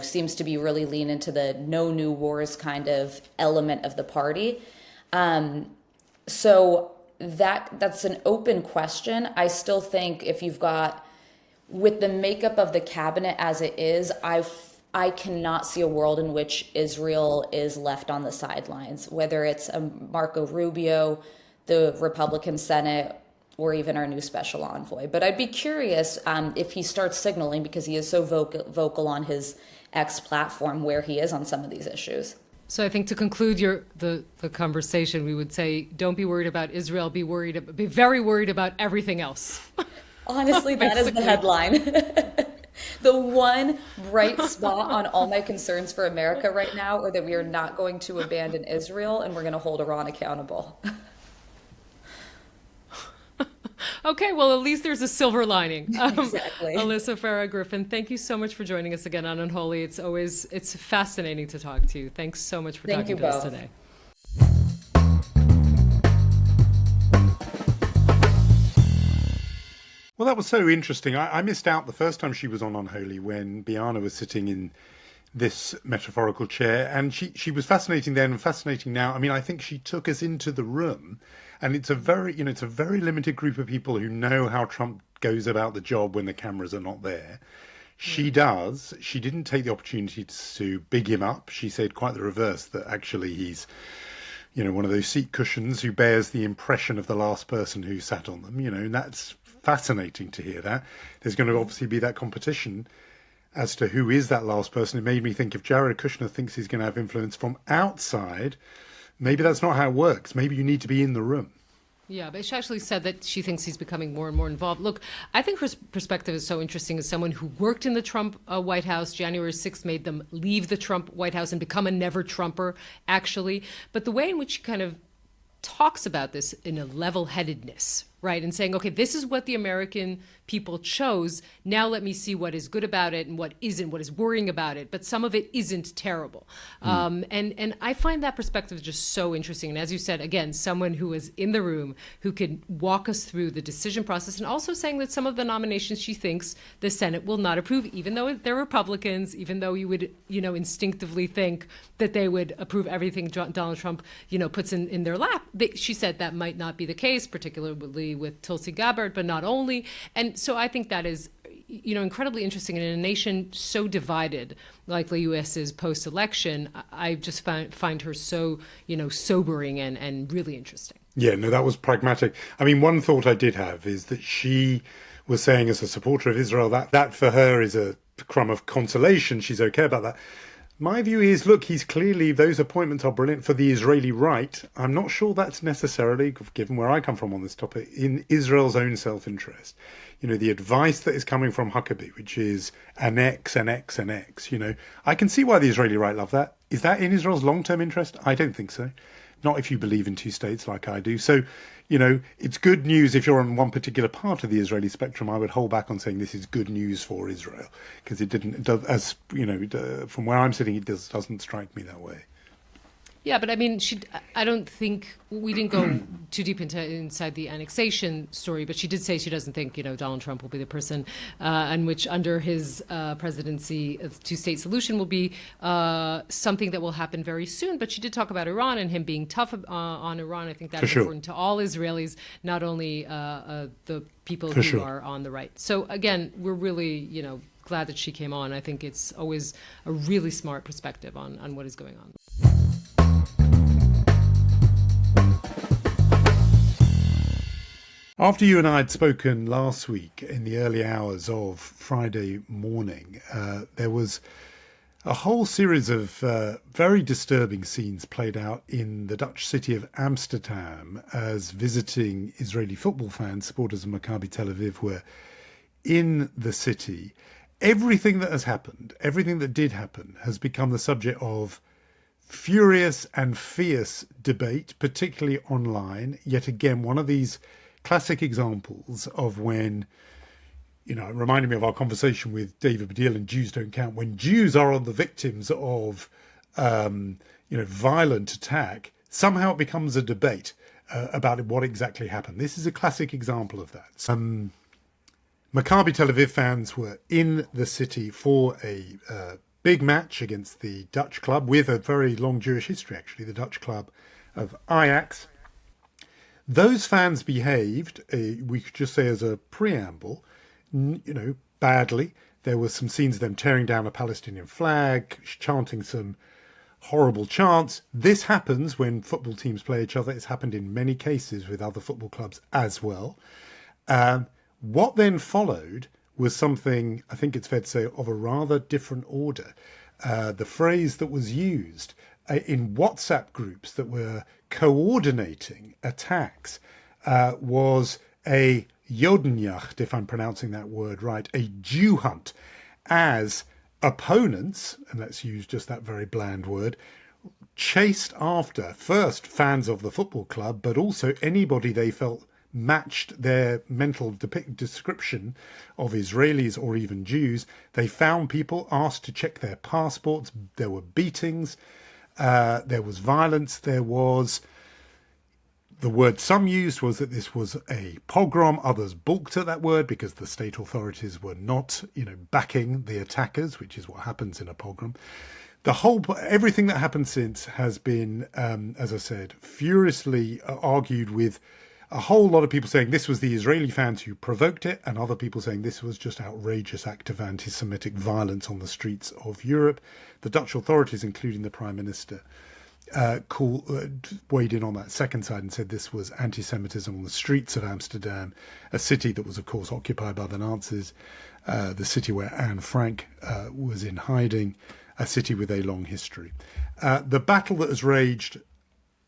seems to be really lean into the no new wars kind of element of the party. So that's an open question. I still think if you've got, with the makeup of the cabinet as it is, I cannot see a world in which Israel is left on the sidelines, whether it's a Marco Rubio, the Republican Senate, or even our new special envoy. But I'd be curious if he starts signaling, because he is so vocal on his X platform, where he is on some of these issues. So I think to conclude the conversation, we would say, don't be worried about Israel, be very worried about everything else. Honestly, that is the headline. The one bright spot on all my concerns for America right now are that we are not going to abandon Israel, and we're going to hold Iran accountable. Okay, well, at least there's a silver lining. Exactly. Alyssa Farah Griffin, thank you so much for joining us again on Unholy. It's fascinating to talk to you. Thanks so much for talking to us today. Well, that was so interesting. I missed out the first time she was on Unholy when Biana was sitting in this metaphorical chair, and she was fascinating then and fascinating now. I mean, I think she took us into the room, and it's a very limited group of people who know how Trump goes about the job when the cameras are not there. She does. She didn't take the opportunity to big him up. She said quite the reverse, that actually he's, one of those seat cushions who bears the impression of the last person who sat on them, and that's fascinating to hear that. There's going to obviously be that competition as to who is that last person. It made me think, if Jared Kushner thinks he's going to have influence from outside, maybe that's not how it works. Maybe you need to be in the room. Yeah, but she actually said that she thinks he's becoming more and more involved. Look, I think her perspective is so interesting as someone who worked in the Trump White House. January 6th made them leave the Trump White House and become a never-Trumper, actually. But the way in which she kind of talks about this in a level-headedness, right? And saying, okay, this is what the American people chose. Now let me see what is good about it and what isn't, what is worrying about it. But some of it isn't terrible. And I find that perspective just so interesting. And as you said, again, someone who was in the room, who could walk us through the decision process, and also saying that some of the nominations she thinks the Senate will not approve, even though they're Republicans, even though you would, instinctively think that they would approve everything Donald Trump, puts in their lap. She said that might not be the case, particularly with Tulsi Gabbard, but not only. And so I think that is, incredibly interesting. And in a nation so divided, like the U.S. is post-election, I just find her so, sobering and really interesting. Yeah, no, that was pragmatic. I mean, one thought I did have is that she was saying, as a supporter of Israel, that for her is a crumb of consolation. She's okay about that. My view is, look, those appointments are brilliant for the Israeli right. I'm not sure that's necessarily, given where I come from on this topic, in Israel's own self-interest. The advice that is coming from Huckabee, which is annex, annex, annex, I can see why the Israeli right love that. Is that in Israel's long-term interest? I don't think so. Not if you believe in two states like I do. So, it's good news if you're on one particular part of the Israeli spectrum. I would hold back on saying this is good news for Israel, because from where I'm sitting, it doesn't strike me that way. Yeah, but I mean, I don't think we didn't go too deep inside the annexation story, but she did say she doesn't think, Donald Trump will be the person in which under his presidency, a two-state solution will be something that will happen very soon. But she did talk about Iran and him being tough on Iran. I think that's important to all Israelis, not only the people who are on the right. So again, we're really, glad that she came on. I think it's always a really smart perspective on what is going on. After you and I had spoken last week in the early hours of Friday morning, there was a whole series of very disturbing scenes played out in the Dutch city of Amsterdam as visiting Israeli football fans, supporters of Maccabi Tel Aviv, were in the city. Everything that has happened, everything that did happen, has become the subject of furious and fierce debate, particularly online. Yet again, one of these classic examples of when, it reminded me of our conversation with David Baddiel and Jews Don't Count, when Jews are the victims of, violent attack, somehow it becomes a debate about what exactly happened. This is a classic example of that. Maccabi Tel Aviv fans were in the city for a big match against the Dutch club with a very long Jewish history, actually, the Dutch club of Ajax. Those fans behaved, we could just say as a preamble, badly. There were some scenes of them tearing down a Palestinian flag, chanting some horrible chants. This happens when football teams play each other. It's happened in many cases with other football clubs as well. What then followed was something, I think it's fair to say, of a rather different order. The phrase that was used in WhatsApp groups that were coordinating attacks was a Jodenjacht, if I'm pronouncing that word right, a Jew hunt, as opponents, and let's use just that very bland word, chased after first fans of the football club, but also anybody they felt matched their mental description of Israelis or even Jews. They found people, asked to check their passports. There were beatings. There was violence. There was, the word some used was that this was a pogrom. Others balked at that word because the state authorities were not, backing the attackers, which is what happens in a pogrom. Everything that happened since has been, as I said, furiously argued with a whole lot of people saying this was the Israeli fans who provoked it, and other people saying this was just outrageous act of anti-Semitic violence on the streets of Europe. The Dutch authorities, including the Prime Minister, weighed in on that second side and said this was anti-Semitism on the streets of Amsterdam, a city that was, of course, occupied by the Nazis, the city where Anne Frank was in hiding, a city with a long history. The battle that has raged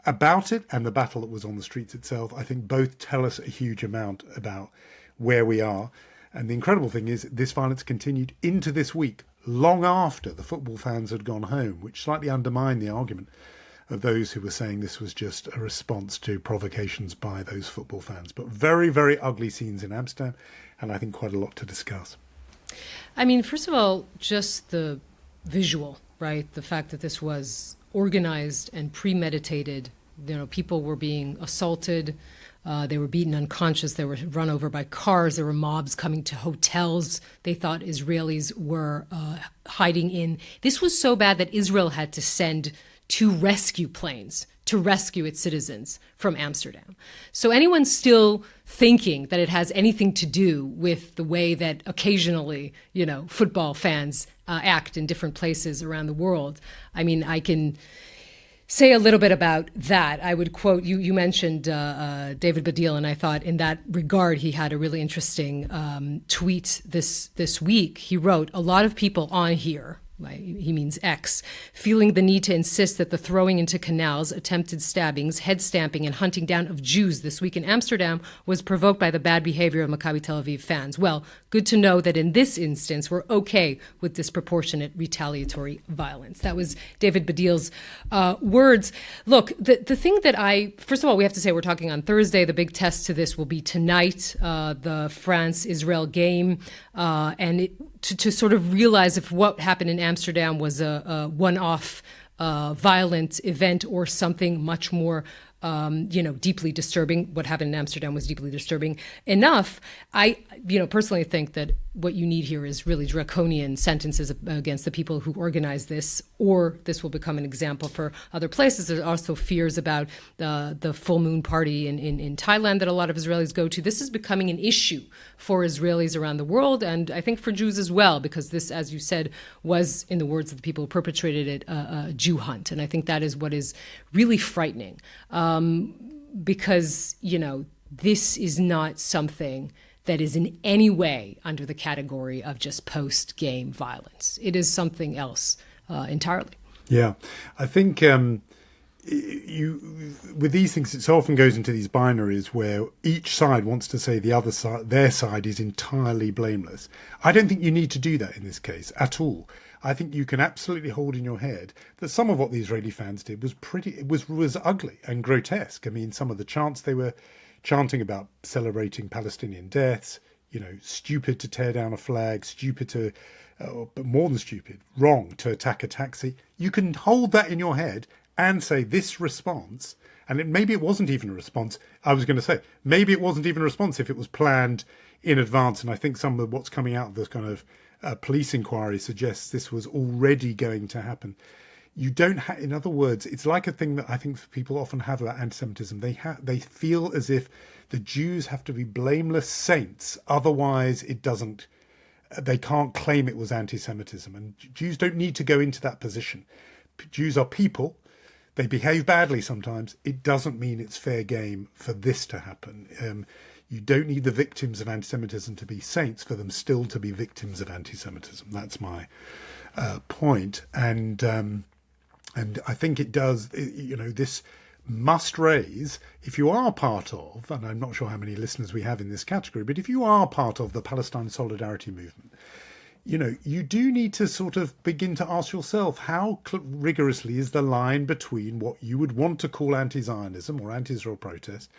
about it and the battle that was on the streets itself, I think both tell us a huge amount about where we are. And the incredible thing is this violence continued into this week, long after the football fans had gone home, which slightly undermined the argument of those who were saying this was just a response to provocations by those football fans. But very, very ugly scenes in Amsterdam, and I think quite a lot to discuss. I mean, first of all, just the visual, right? The fact that this was organized and premeditated. People were being assaulted. They were beaten unconscious. They were run over by cars. There were mobs coming to hotels they thought Israelis were hiding in. This was so bad that Israel had to send 2 rescue planes to rescue its citizens from Amsterdam. So anyone still thinking that it has anything to do with the way that occasionally, football fans act in different places around the world, I mean, I can say a little bit about that. I would quote, you mentioned David Baddiel, and I thought in that regard he had a really interesting tweet this week. He wrote, "A lot of people on here," he means X, "feeling the need to insist that the throwing into canals, attempted stabbings, head stamping, and hunting down of Jews this week in Amsterdam was provoked by the bad behavior of Maccabi Tel Aviv fans. Well, good to know that in this instance, we're okay with disproportionate retaliatory violence." That was David Baddiel's words. Look, the thing that first of all, we have to say we're talking on Thursday. The big test to this will be tonight, the France-Israel game, and to sort of realize if what happened in Amsterdam was a one-off violent event or something much more deeply disturbing. What happened in Amsterdam was deeply disturbing enough. I, personally think that what you need here is really draconian sentences against the people who organized this, or this will become an example for other places. There's also fears about the full moon party in Thailand that a lot of Israelis go to. This is becoming an issue for Israelis around the world, and I think for Jews as well, because this, as you said, was, in the words of the people who perpetrated it, a Jew hunt. And I think that is what is really frightening. Because, this is not something that is in any way under the category of just post-game violence. It is something else entirely. Yeah, I think with these things, it so often goes into these binaries where each side wants to say the other side, their side, is entirely blameless. I don't think you need to do that in this case at all. I think you can absolutely hold in your head that some of what the Israeli fans did was ugly and grotesque. I mean, some of the chants they were chanting about celebrating Palestinian deaths, stupid to tear down a flag, stupid to, but more than stupid, wrong to attack a taxi. You can hold that in your head and say this response, and maybe it wasn't even a response. I was going to say, maybe it wasn't even a response if it was planned in advance. And I think some of what's coming out of this kind of police inquiry suggests this was already going to happen. You don't have, in other words, it's like a thing that I think people often have about anti-Semitism. They feel as if the Jews have to be blameless saints, otherwise they can't claim it was anti-Semitism. And Jews don't need to go into that position. Jews are people. They behave badly sometimes. It doesn't mean it's fair game for this to happen. You don't need the victims of anti-Semitism to be saints for them still to be victims of anti-Semitism. That's my point. And I think it does, this must raise, if you are part of, and I'm not sure how many listeners we have in this category, but if you are part of the Palestine Solidarity Movement, you do need to sort of begin to ask yourself, how rigorously is the line between what you would want to call anti-Zionism or anti-Israel protest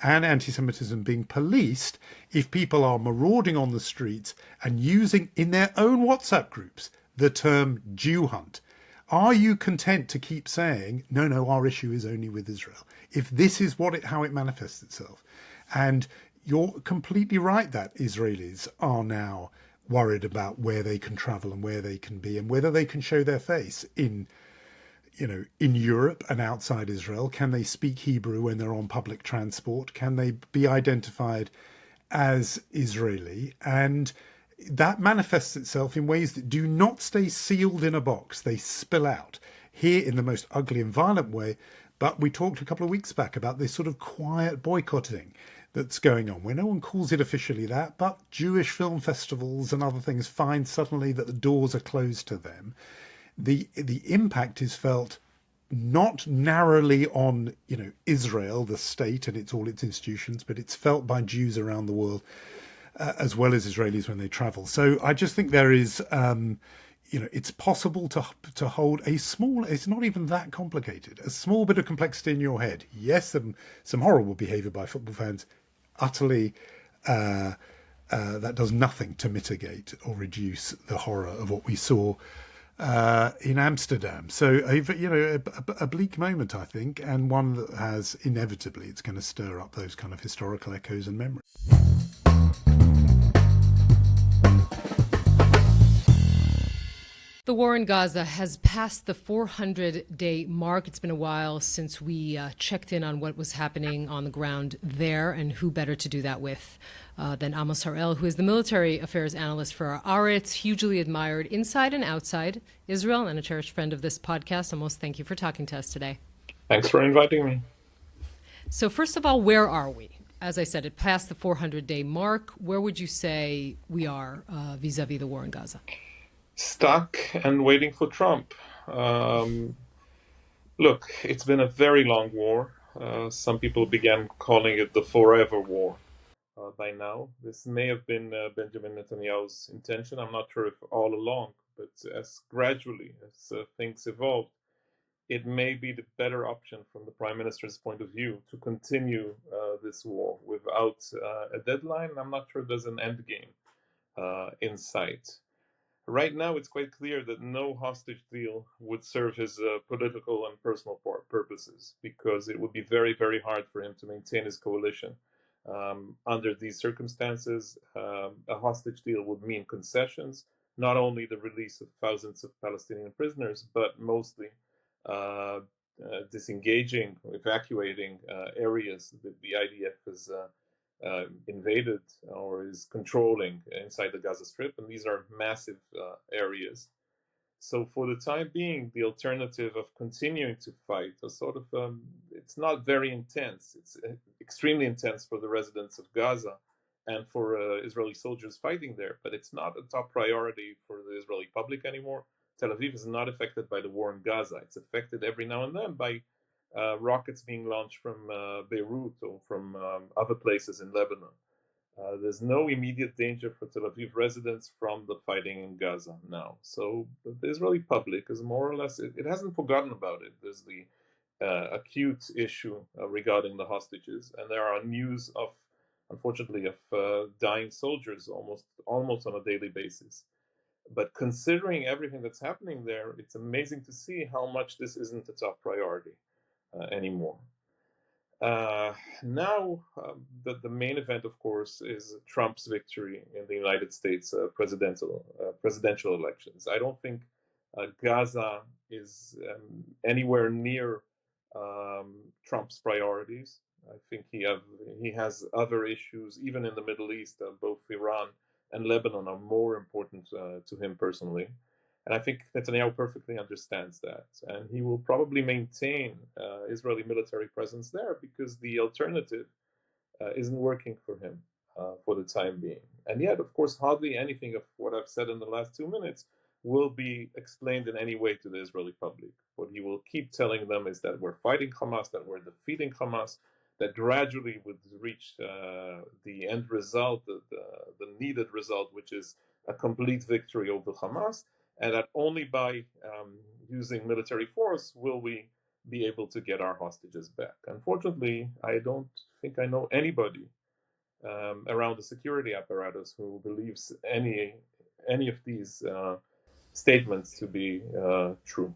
and anti-Semitism being policed if people are marauding on the streets and using in their own WhatsApp groups the term Jew hunt? Are you content to keep saying, no, our issue is only with Israel, if this is how it manifests itself? And you're completely right that Israelis are now worried about where they can travel and where they can be and whether they can show their face in Europe and outside Israel. Can they speak Hebrew when they're on public transport? Can they be identified as Israeli? And that manifests itself in ways that do not stay sealed in a box. They spill out here in the most ugly and violent way. But we talked a couple of weeks back about this sort of quiet boycotting that's going on, where no one calls it officially that, but Jewish film festivals and other things find suddenly that the doors are closed to them. The impact is felt not narrowly on Israel, the state and all its institutions, but it's felt by Jews around the world as well as Israelis when they travel. So I just think there is, it's possible to hold a small, it's not even that complicated, a small bit of complexity in your head. Yes, some horrible behaviour by football fans, utterly, that does nothing to mitigate or reduce the horror of what we saw in Amsterdam. So, a bleak moment, I think, and one that has inevitably, it's going to stir up those kind of historical echoes and memories. The war in Gaza has passed the 400-day mark. It's been a while since we checked in on what was happening on the ground there, and who better to do that with than Amos Harel, who is the military affairs analyst for Riots, hugely admired inside and outside Israel, and a cherished friend of this podcast. Amos, thank you for talking to us today. Thanks for inviting me. So first of all, where are we? As I said, it passed the 400-day mark. Where would you say we are vis-a-vis the war in Gaza? Stuck and waiting for Trump. Look, it's been a very long war. Some people began calling it the forever war by now. This may have been Benjamin Netanyahu's intention. I'm not sure if all along, but as gradually as things evolved, it may be the better option from the Prime Minister's point of view to continue this war without a deadline. I'm not sure there's an end game in sight. Right now, it's quite clear that no hostage deal would serve his political and personal purposes, because it would be very, very hard for him to maintain his coalition. Under these circumstances, a hostage deal would mean concessions, not only the release of thousands of Palestinian prisoners, but mostly disengaging, evacuating areas that the IDF has invaded or is controlling inside the Gaza Strip, and these are massive areas. So for the time being, the alternative of continuing to fight is sort of, it's not very intense. It's extremely intense for the residents of Gaza and for Israeli soldiers fighting there, but it's not a top priority for the Israeli public anymore. Tel Aviv is not affected by the war in Gaza. It's affected every now and then by rockets being launched from Beirut or from other places in Lebanon. There's no immediate danger for Tel Aviv residents from the fighting in Gaza now. So the Israeli public is more or less, it hasn't forgotten about it. There's the acute issue regarding the hostages, and there are news of, unfortunately, of dying soldiers almost on a daily basis. But considering everything that's happening there, it's amazing to see how much this isn't a top priority anymore. Now, the main event, of course, is Trump's victory in the United States presidential elections. I don't think Gaza is anywhere near Trump's priorities. I think he has other issues, even in the Middle East. Both Iran and Lebanon are more important to him personally. And I think Netanyahu perfectly understands that. And he will probably maintain Israeli military presence there because the alternative isn't working for him for the time being. And yet, of course, hardly anything of what I've said in the last 2 minutes will be explained in any way to the Israeli public. What he will keep telling them is that we're fighting Hamas, that we're defeating Hamas, that gradually would reach the end result, the needed result, which is a complete victory over Hamas, and that only by using military force will we be able to get our hostages back. Unfortunately, I don't think I know anybody around the security apparatus who believes any of these statements to be true.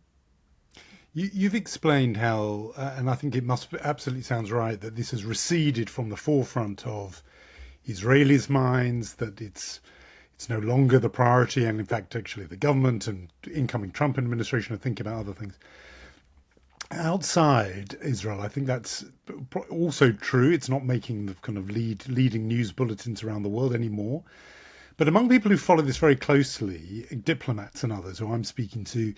You've explained how, and I think it must absolutely sounds right, that this has receded from the forefront of Israelis' minds, that it's no longer the priority, and in fact, actually, the government and incoming Trump administration are thinking about other things. Outside Israel, I think that's also true. It's not making the kind of leading news bulletins around the world anymore. But among people who follow this very closely, diplomats and others who I'm speaking to,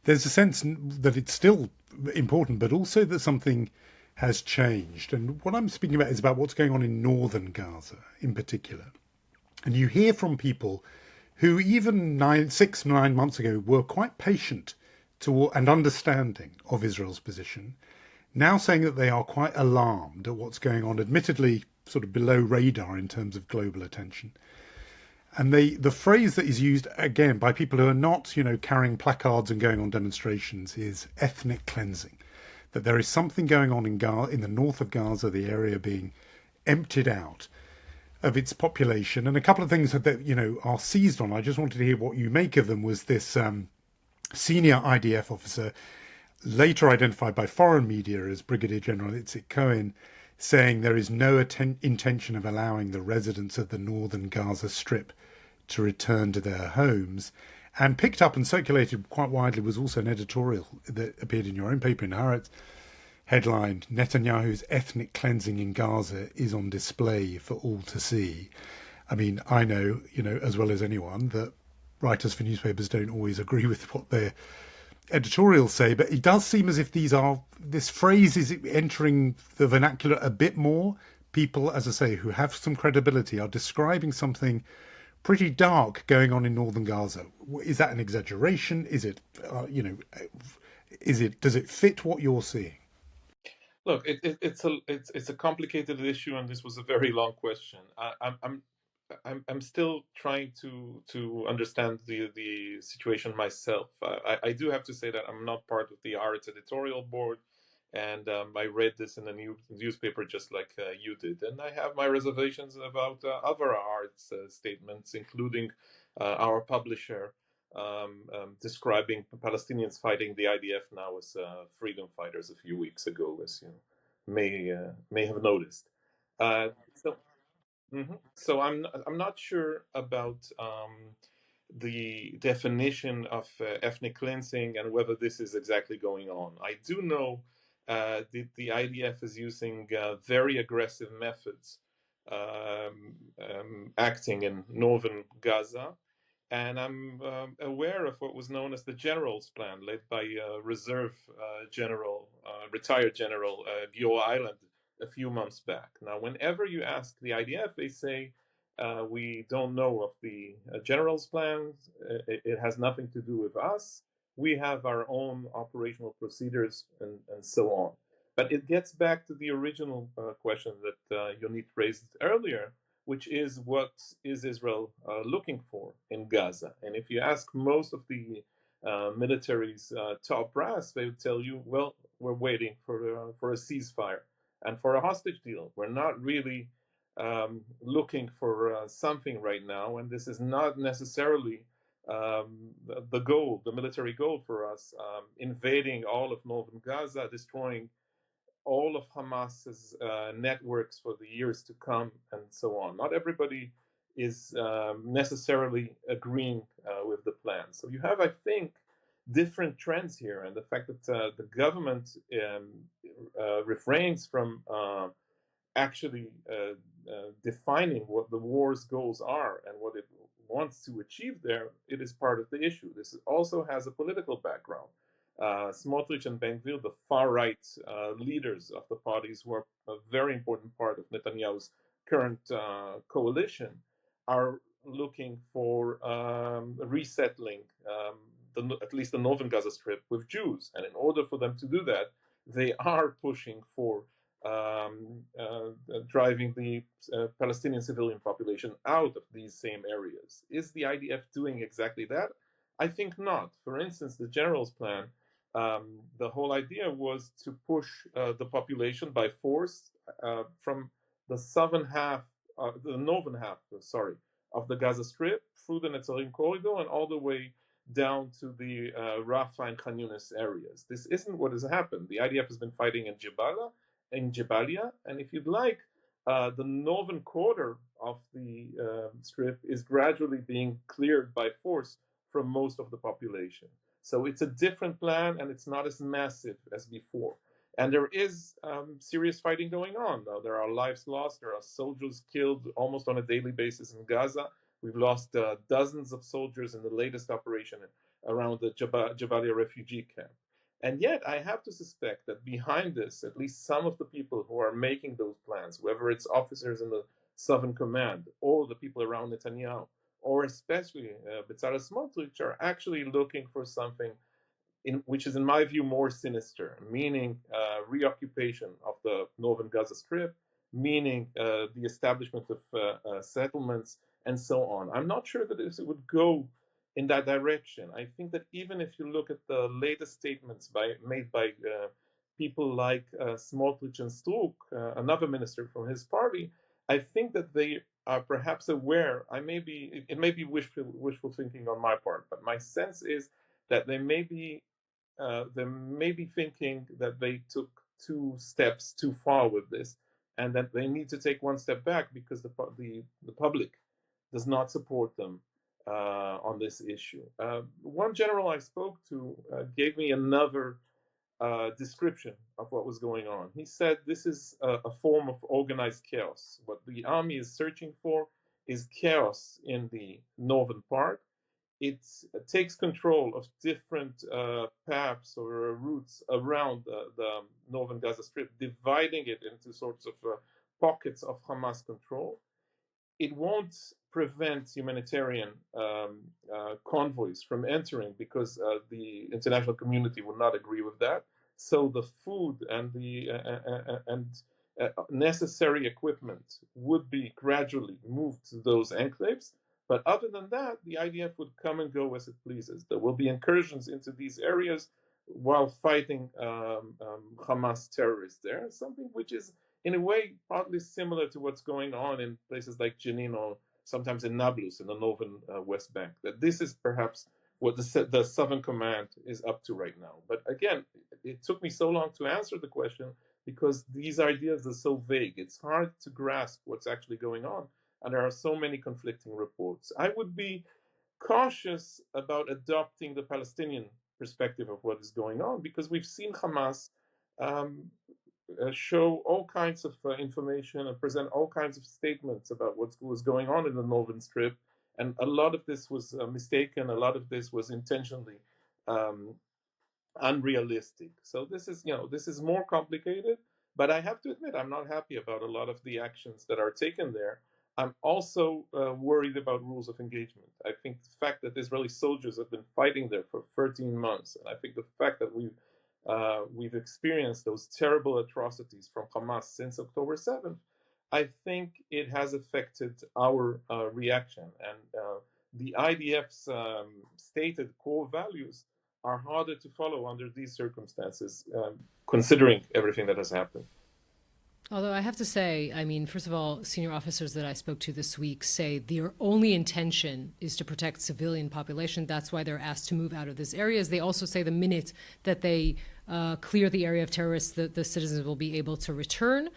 there's a sense that it's still important, but also that something has changed. And what I'm speaking about is about what's going on in northern Gaza in particular. And you hear from people who even 9 months ago were quite patient and understanding of Israel's position, now saying that they are quite alarmed at what's going on, admittedly sort of below radar in terms of global attention. And the phrase that is used, again, by people who are not, carrying placards and going on demonstrations is ethnic cleansing. That there is something going on in the north of Gaza, the area being emptied out of its population. And a couple of things that, are seized on, I just wanted to hear what you make of them, was this senior IDF officer, later identified by foreign media as Brigadier General Itzik Cohen, saying there is no intention of allowing the residents of the northern Gaza Strip to return to their homes. And picked up and circulated quite widely was also an editorial that appeared in your own paper in Haaretz, headlined, "Netanyahu's ethnic cleansing in Gaza is on display for all to see." I mean, I know, as well as anyone, that writers for newspapers don't always agree with what their editorials say, but it does seem as if this phrase is entering the vernacular a bit more. People, as I say, who have some credibility are describing something pretty dark going on in northern Gaza. Is that an exaggeration? Is it, does it fit what you're seeing? Look, it's a complicated issue, and this was a very long question. I'm still trying to understand the situation myself. I do have to say that I'm not part of the Haaretz editorial board, and I read this in a newspaper just like you did, and I have my reservations about other Haaretz statements, including our publisher describing Palestinians fighting the IDF now as freedom fighters a few weeks ago, as you may have noticed. So. So I'm not sure about the definition of ethnic cleansing and whether this is exactly going on. I do know the IDF is using very aggressive methods acting in northern Gaza, And I'm aware of what was known as the General's Plan, led by Reserve General, retired General Gio Island a few months back. Now, whenever you ask the IDF, they say, we don't know of the General's Plan. It has nothing to do with us. We have our own operational procedures and so on. But it gets back to the original question that Yonit raised earlier, which is what is Israel looking for in Gaza? And if you ask most of the military's top brass, they would tell you, well, we're waiting for a ceasefire and for a hostage deal. We're not really looking for something right now, and this is not necessarily the goal, the military goal for us, invading all of northern Gaza, destroying all of Hamas's networks for the years to come, and so on. Not everybody is necessarily agreeing with the plan. So you have, I think, different trends here, and the fact that the government refrains from actually defining what the war's goals are and what it wants to achieve there, it is part of the issue. This also has a political background. Smotrich and Ben-Gvir, the far-right leaders of the parties who are a very important part of Netanyahu's current coalition, are looking for resettling at least the northern Gaza Strip with Jews. And in order for them to do that, they are pushing for driving the Palestinian civilian population out of these same areas. Is the IDF doing exactly that? I think not. For instance, the General's Plan, the whole idea was to push the population by force from the northern half, of the Gaza Strip through the Netzarim corridor and all the way down to the Rafah and Khan Yunis areas. This isn't what has happened. The IDF has been fighting in Jabalia, and if you'd like, the northern quarter of the Strip is gradually being cleared by force from most of the population. So it's a different plan, and it's not as massive as before. And there is serious fighting going on. Now, there are lives lost. There are soldiers killed almost on a daily basis in Gaza. We've lost dozens of soldiers in the latest operation around the Jabalia refugee camp. And yet, I have to suspect that behind this, at least some of the people who are making those plans, whether it's officers in the Southern Command or the people around Netanyahu, or especially Bezalel Smotrich, are actually looking for something which is, in my view, more sinister, meaning reoccupation of the northern Gaza Strip, meaning the establishment of settlements, and so on. I'm not sure that it would go in that direction. I think that even if you look at the latest statements made by people like Smotrich and Struk, another minister from his party, I think that they are perhaps aware. It may be wishful thinking on my part, but my sense is that they may be thinking that they took 2 steps too far with this, and that they need to take 1 step back because the public does not support them on this issue. One general I spoke to gave me another description of what was going on. He said this is a form of organized chaos. What the army is searching for is chaos in the northern part. It takes control of different paths or routes around the northern Gaza Strip, dividing it into sorts of pockets of Hamas control. It won't prevent humanitarian convoys from entering because the international community will not agree with that. So the food and the necessary equipment would be gradually moved to those enclaves. But other than that, the IDF would come and go as it pleases. There will be incursions into these areas while fighting Hamas terrorists there, something which is in a way partly similar to what's going on in places like Jenin or sometimes in Nablus in the northern West Bank. That this is perhaps what the Southern Command is up to right now. But again, it took me so long to answer the question because these ideas are so vague. It's hard to grasp what's actually going on, and there are so many conflicting reports. I would be cautious about adopting the Palestinian perspective of what is going on because we've seen Hamas show all kinds of information and present all kinds of statements about what was going on in the northern strip And a lot of this was mistaken. A lot of this was intentionally um, unrealistic. So this is more complicated. But I have to admit, I'm not happy about a lot of the actions that are taken there. I'm also worried about rules of engagement. I think the fact that Israeli soldiers have been fighting there for 13 months, and I think the fact that we've experienced those terrible atrocities from Hamas since October 7th, I think it has affected our reaction. And the IDF's stated core values are harder to follow under these circumstances, considering everything that has happened. Although I have to say, I mean, first of all, senior officers that I spoke to this week say their only intention is to protect civilian population. That's why they're asked to move out of these areas. They also say the minute that they clear the area of terrorists, the citizens will be able to return.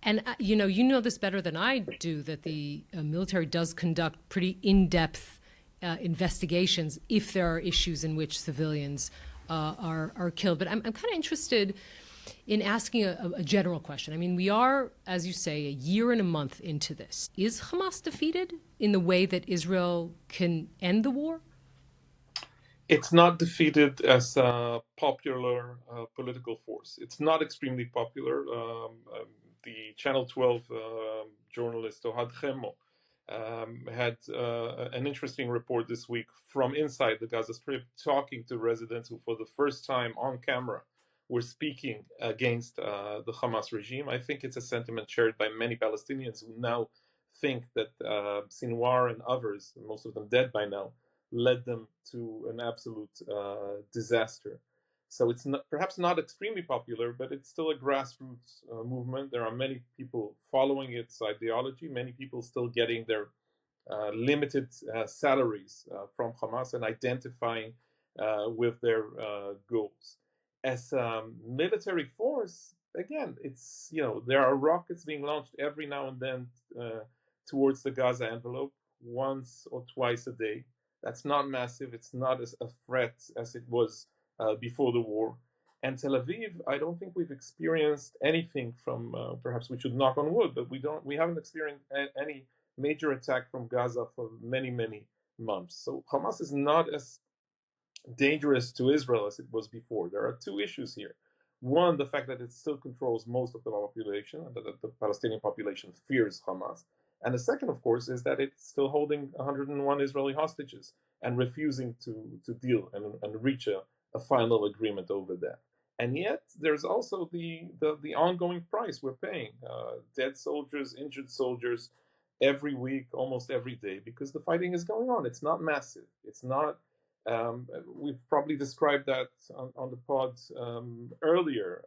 And, you know this better than I do, that the military does conduct pretty in-depth investigations if there are issues in which civilians are killed. But I'm kind of interested in asking a general question. I mean, we are, as you say, a year and a month into this. Is Hamas defeated in the way that Israel can end the war? It's not defeated as a popular political force. It's not extremely popular. The Channel 12 journalist Ohad Chemo had an interesting report this week from inside the Gaza Strip, talking to residents who, for the first time on camera, were speaking against the Hamas regime. I think it's a sentiment shared by many Palestinians who now think that Sinwar and others, most of them dead by now, led them to an absolute disaster. So it's perhaps not extremely popular, but it's still a grassroots movement. There are many people following its ideology, many people still getting their limited salaries from Hamas and identifying with their goals. As a military force, again, it's, there are rockets being launched every now and then towards the Gaza envelope, once or twice a day. That's not massive. It's not as a threat as it was before the war. And Tel Aviv, I don't think we've experienced anything from, perhaps we should knock on wood, but we haven't experienced any major attack from Gaza for many, many months. So Hamas is not as dangerous to Israel as it was before. There are two issues here. One, the fact that it still controls most of the population, and that the Palestinian population fears Hamas. And the second, of course, is that it's still holding 101 Israeli hostages and refusing to deal and reach a final agreement over that. And yet, there's also the ongoing price we're paying. Dead soldiers, injured soldiers, every week, almost every day, because the fighting is going on. It's not massive. It's not. We've probably described that on the pod earlier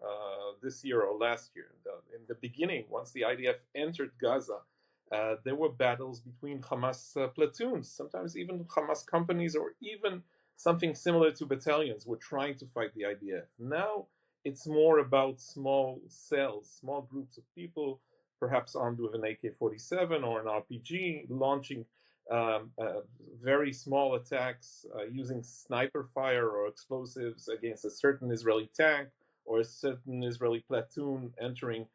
this year or last year. In the beginning, once the IDF entered Gaza, there were battles between Hamas platoons, sometimes even Hamas companies, or even something similar to battalions were trying to fight the IDF. Now it's more about small cells, small groups of people, perhaps armed with an AK-47 or an RPG, launching very small attacks using sniper fire or explosives against a certain Israeli tank or a certain Israeli platoon entering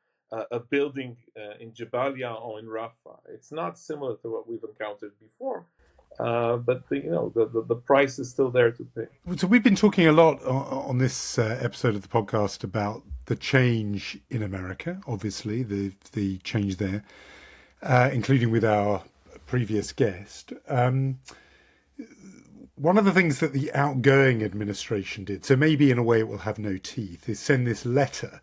a building in Jabalia or in Rafah. It's not similar to what we've encountered before, but the price is still there to pay. So we've been talking a lot on this episode of the podcast about the change in America, obviously, the change there, including with our previous guest. One of the things that the outgoing administration did, so maybe in a way it will have no teeth, is send this letter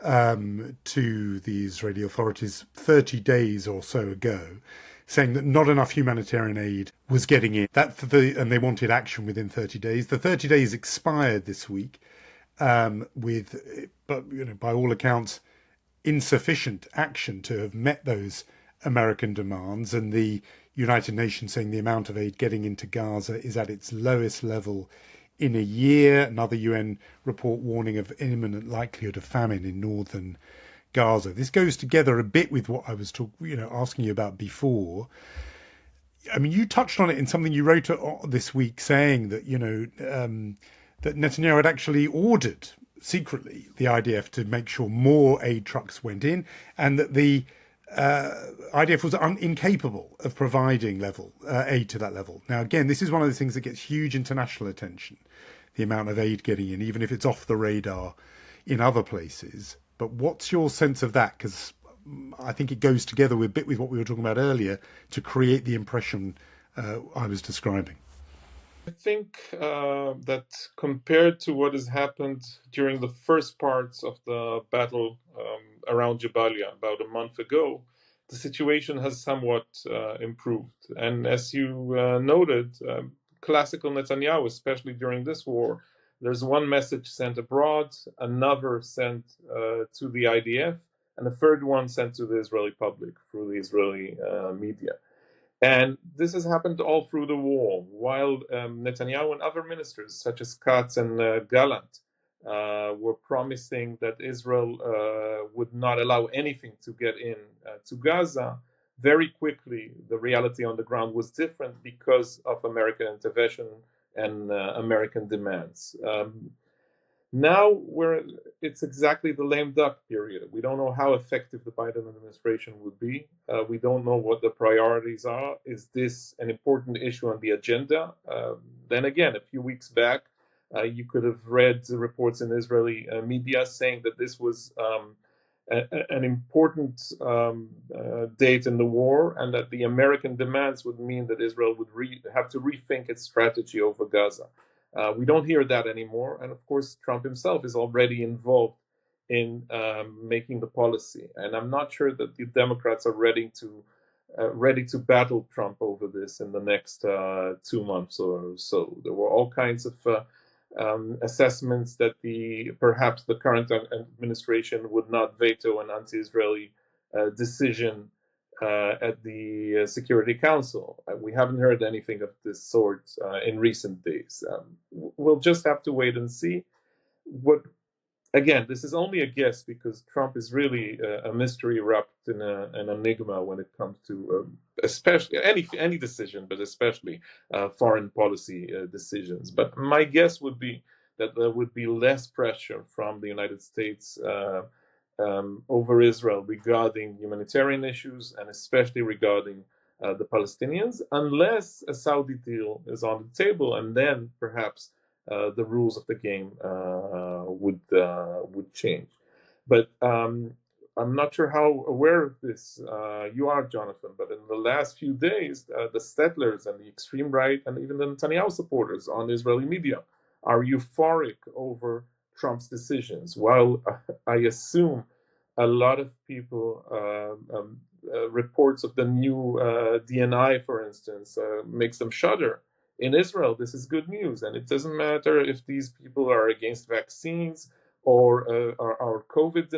to the Israeli authorities 30 days or so ago, saying that not enough humanitarian aid was getting in, and they wanted action within 30 days. The 30 days expired this week, but by all accounts, insufficient action to have met those American demands, and the United Nations saying the amount of aid getting into Gaza is at its lowest level in a year. Another UN report warning of imminent likelihood of famine in northern Gaza. This goes together a bit with what I was asking you about before. I mean, you touched on it in something you wrote this week, saying that that Netanyahu had actually ordered secretly the IDF to make sure more aid trucks went in, and that the IDF was incapable of providing aid to that level. Now, again, this is one of the things that gets huge international attention, the amount of aid getting in, even if it's off the radar in other places. But what's your sense of that? Because I think it goes together with what we were talking about earlier to create the impression I was describing. I think that compared to what has happened during the first parts of the battle around Jabalia about a month ago, the situation has somewhat improved. And as you noted, classical Netanyahu, especially during this war, there's one message sent abroad, another sent to the IDF, and a third one sent to the Israeli public through the Israeli media. And this has happened all through the war, while Netanyahu and other ministers, such as Katz and Gallant, were promising that Israel would not allow anything to get in to Gaza. Very quickly, the reality on the ground was different because of American intervention and American demands. Now it's exactly the lame duck period. We don't know how effective the Biden administration would be. We don't know what the priorities are. Is this an important issue on the agenda? Then again, a few weeks back, you could have read the reports in Israeli media saying that this was an important date in the war, and that the American demands would mean that Israel would have to rethink its strategy over Gaza. We don't hear that anymore, and of course, Trump himself is already involved in making the policy. And I'm not sure that the Democrats are ready to battle Trump over this in the next 2 months or so. There were all kinds of assessments that perhaps the current administration would not veto an anti-Israeli decision at the Security Council. We haven't heard anything of this sort in recent days. We'll just have to wait and see. Again, this is only a guess because Trump is really a mystery wrapped in an enigma when it comes to especially any decision, but especially foreign policy decisions. But my guess would be that there would be less pressure from the United States over Israel regarding humanitarian issues, and especially regarding the Palestinians, unless a Saudi deal is on the table, and then perhaps the rules of the game would change. But I'm not sure how aware of this you are, Jonathan, but in the last few days, the settlers and the extreme right and even the Netanyahu supporters on Israeli media are euphoric over Trump's decisions, while I assume a lot of people, reports of the new DNI, for instance, makes them shudder. In Israel, this is good news, and it doesn't matter if these people are against vaccines or are COVID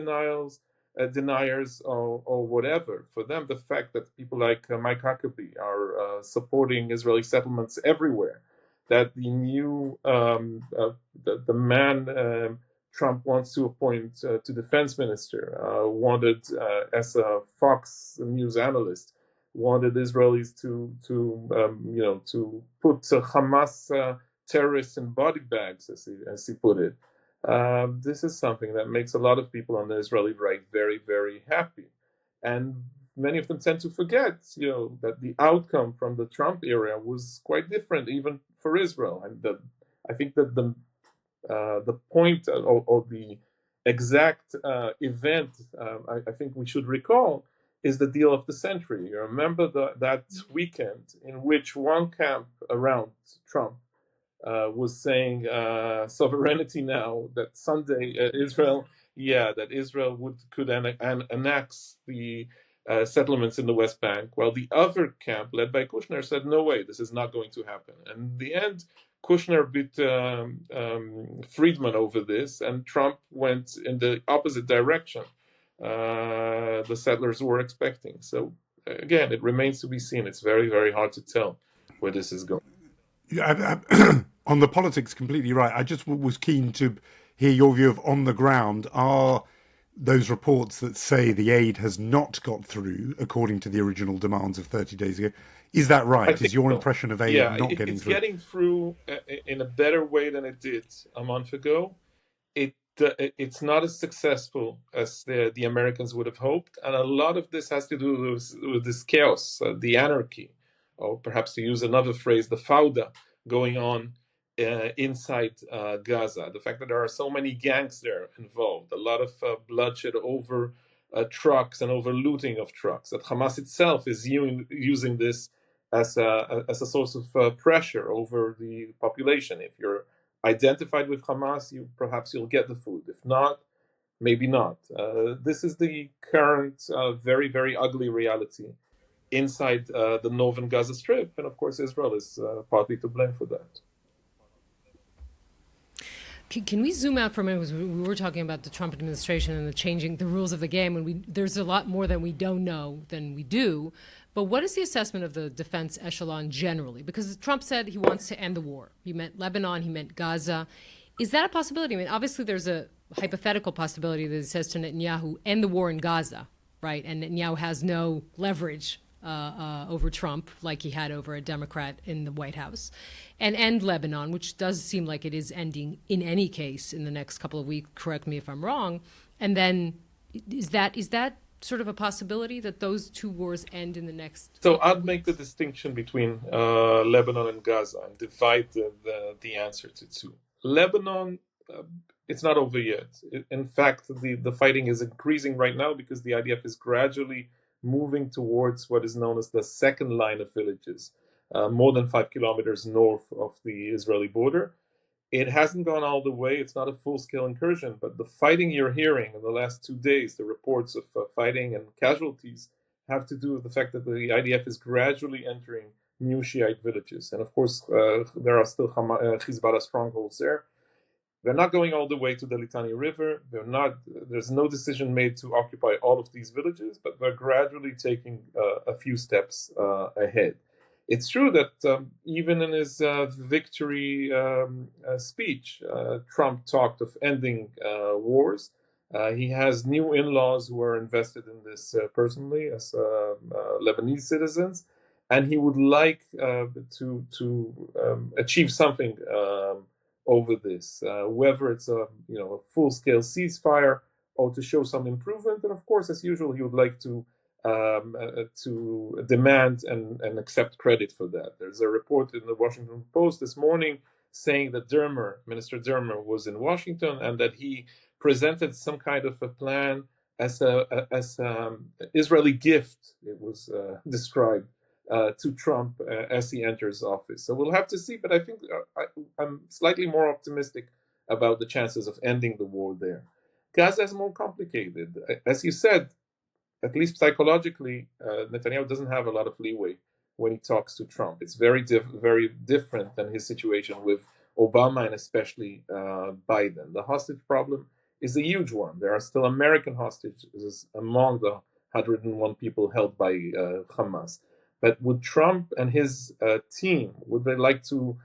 deniers or whatever. For them, the fact that people like Mike Huckabee are supporting Israeli settlements everywhere, that the new the man Trump wants to appoint to defense minister wanted as a Fox News analyst, wanted Israelis to put Hamas terrorists in body bags, as he put it. This is something that makes a lot of people on the Israeli right very, very happy, and many of them tend to forget, that the outcome from the Trump era was quite different, even for Israel. And I think that the point or the exact event I think we should recall is the deal of the century. You remember that weekend in which one camp around Trump was saying sovereignty now, that Sunday Israel could annex the settlements in the West Bank, while the other camp, led by Kushner, said, no way, this is not going to happen. And in the end, Kushner beat Friedman over this, and Trump went in the opposite direction the settlers were expecting. So again, it remains to be seen. It's very, very hard to tell where this is going. Yeah, on the politics, completely right. I just was keen to hear your view of on the ground. Are those reports that say the aid has not got through according to the original demands of 30 days ago, is that right? Is your impression of aid not getting through? It's getting through in a better way than it did a month ago. It it's not as successful as the Americans would have hoped. And a lot of this has to do with this chaos, the anarchy, or perhaps to use another phrase, the fauda going on inside Gaza. The fact that there are so many gangs there involved, a lot of bloodshed over trucks and over looting of trucks, that Hamas itself is using this as a source of pressure over the population. If you're identified with Hamas, you'll get the food. If not, maybe not. This is the current very, very ugly reality inside the northern Gaza Strip, and of course Israel is partly to blame for that. Can we zoom out for a minute? We were talking about the Trump administration and the changing the rules of the game, and there's a lot more that we don't know than we do. But what is the assessment of the defense echelon generally? Because Trump said he wants to end the war. He meant Lebanon, he meant Gaza. Is that a possibility? I mean, obviously there's a hypothetical possibility that he says to Netanyahu, end the war in Gaza, right? And Netanyahu has no leverage over Trump like he had over a Democrat in the White House, and end Lebanon, which does seem like it is ending in any case in the next couple of weeks. Correct me if I'm wrong. And then is that sort of a possibility that those two wars end in the next? So I'd make the distinction between Lebanon and Gaza and divide the answer to two. Lebanon, it's not over yet. In fact, the fighting is increasing right now because the IDF is gradually moving towards what is known as the second line of villages, more than 5 kilometers north of the Israeli border. It hasn't gone all the way. It's not a full-scale incursion, but the fighting you're hearing in the last 2 days, the reports of fighting and casualties, have to do with the fact that the IDF is gradually entering new Shiite villages. And of course, there are still Hezbollah strongholds there. They're not going all the way to the Litani River. There's no decision made to occupy all of these villages, but they're gradually taking a few steps ahead. It's true that even in his victory speech, Trump talked of ending wars. He has new in-laws who are invested in this personally as Lebanese citizens, and he would like to achieve something over this, whether it's a full-scale ceasefire or to show some improvement. And of course, as usual, he would like to demand and accept credit for that. There's a report in the Washington Post this morning saying that Minister Dermer was in Washington and that he presented some kind of a plan as Israeli gift, it was described, to Trump as he enters office. So we'll have to see, but I think I'm slightly more optimistic about the chances of ending the war there. Gaza is more complicated. As you said, at least psychologically, Netanyahu doesn't have a lot of leeway when he talks to Trump. It's very different than his situation with Obama and especially Biden. The hostage problem is a huge one. There are still American hostages among the 101 people held by Hamas. But would Trump and his team, would they like to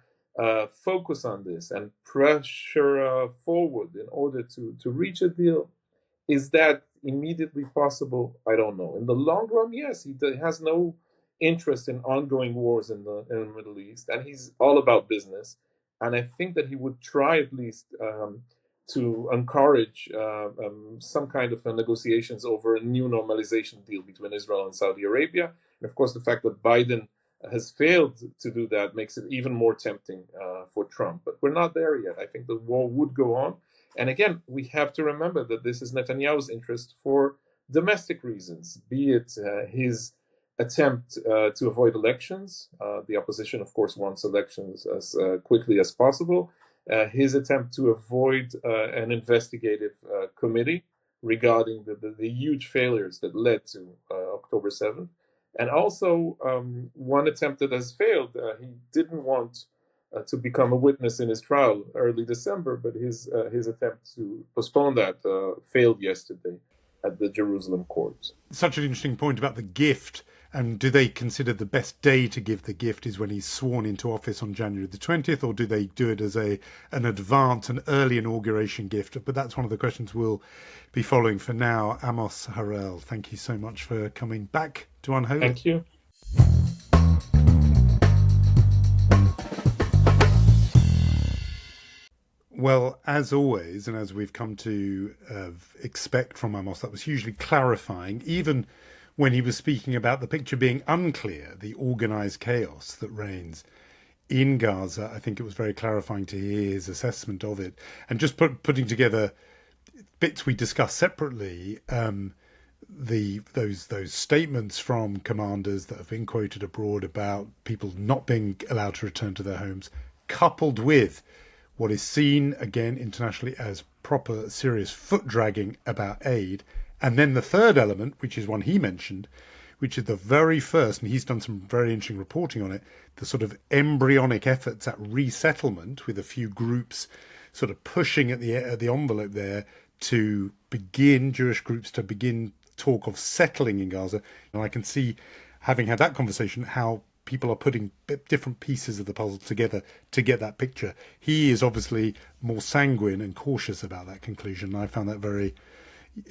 focus on this and pressure forward in order to reach a deal? Is that immediately possible? I don't know. In the long run, yes, he has no interest in ongoing wars in the Middle East, and he's all about business. And I think that he would try at least to encourage some kind of negotiations over a new normalization deal between Israel and Saudi Arabia. And of course, the fact that Biden has failed to do that makes it even more tempting for Trump. But we're not there yet. I think the war would go on. And again, we have to remember that this is Netanyahu's interest for domestic reasons, be it his attempt to avoid elections. The opposition, of course, wants elections as quickly as possible. His attempt to avoid an investigative committee regarding the huge failures that led to October 7th. And also, one attempt that has failed, he didn't want to become a witness in his trial early December, but his attempt to postpone that failed yesterday at the Jerusalem court. Such an interesting point about the gift. And do they consider the best day to give the gift is when he's sworn into office on January the 20th, or do they do it as an advance, an early inauguration gift? But that's one of the questions we'll be following. For now, Amos Harel, thank you so much for coming back to Unholy. Thank you. Well, Well, as always, and as we've come to expect from Amos, that was hugely clarifying, even when he was speaking about the picture being unclear, the organised chaos that reigns in Gaza. I think it was very clarifying to hear his assessment of it. And just putting together bits we discussed separately, those statements from commanders that have been quoted abroad about people not being allowed to return to their homes, coupled with what is seen again internationally as proper serious foot dragging about aid. And then the third element, which is one he mentioned, which is the very first, and he's done some very interesting reporting on it, the sort of embryonic efforts at resettlement, with a few groups sort of pushing at the envelope there to begin, Jewish groups to begin talk of settling in Gaza. And I can see, having had that conversation, how people are putting different pieces of the puzzle together to get that picture. He is obviously more sanguine and cautious about that conclusion. I found that very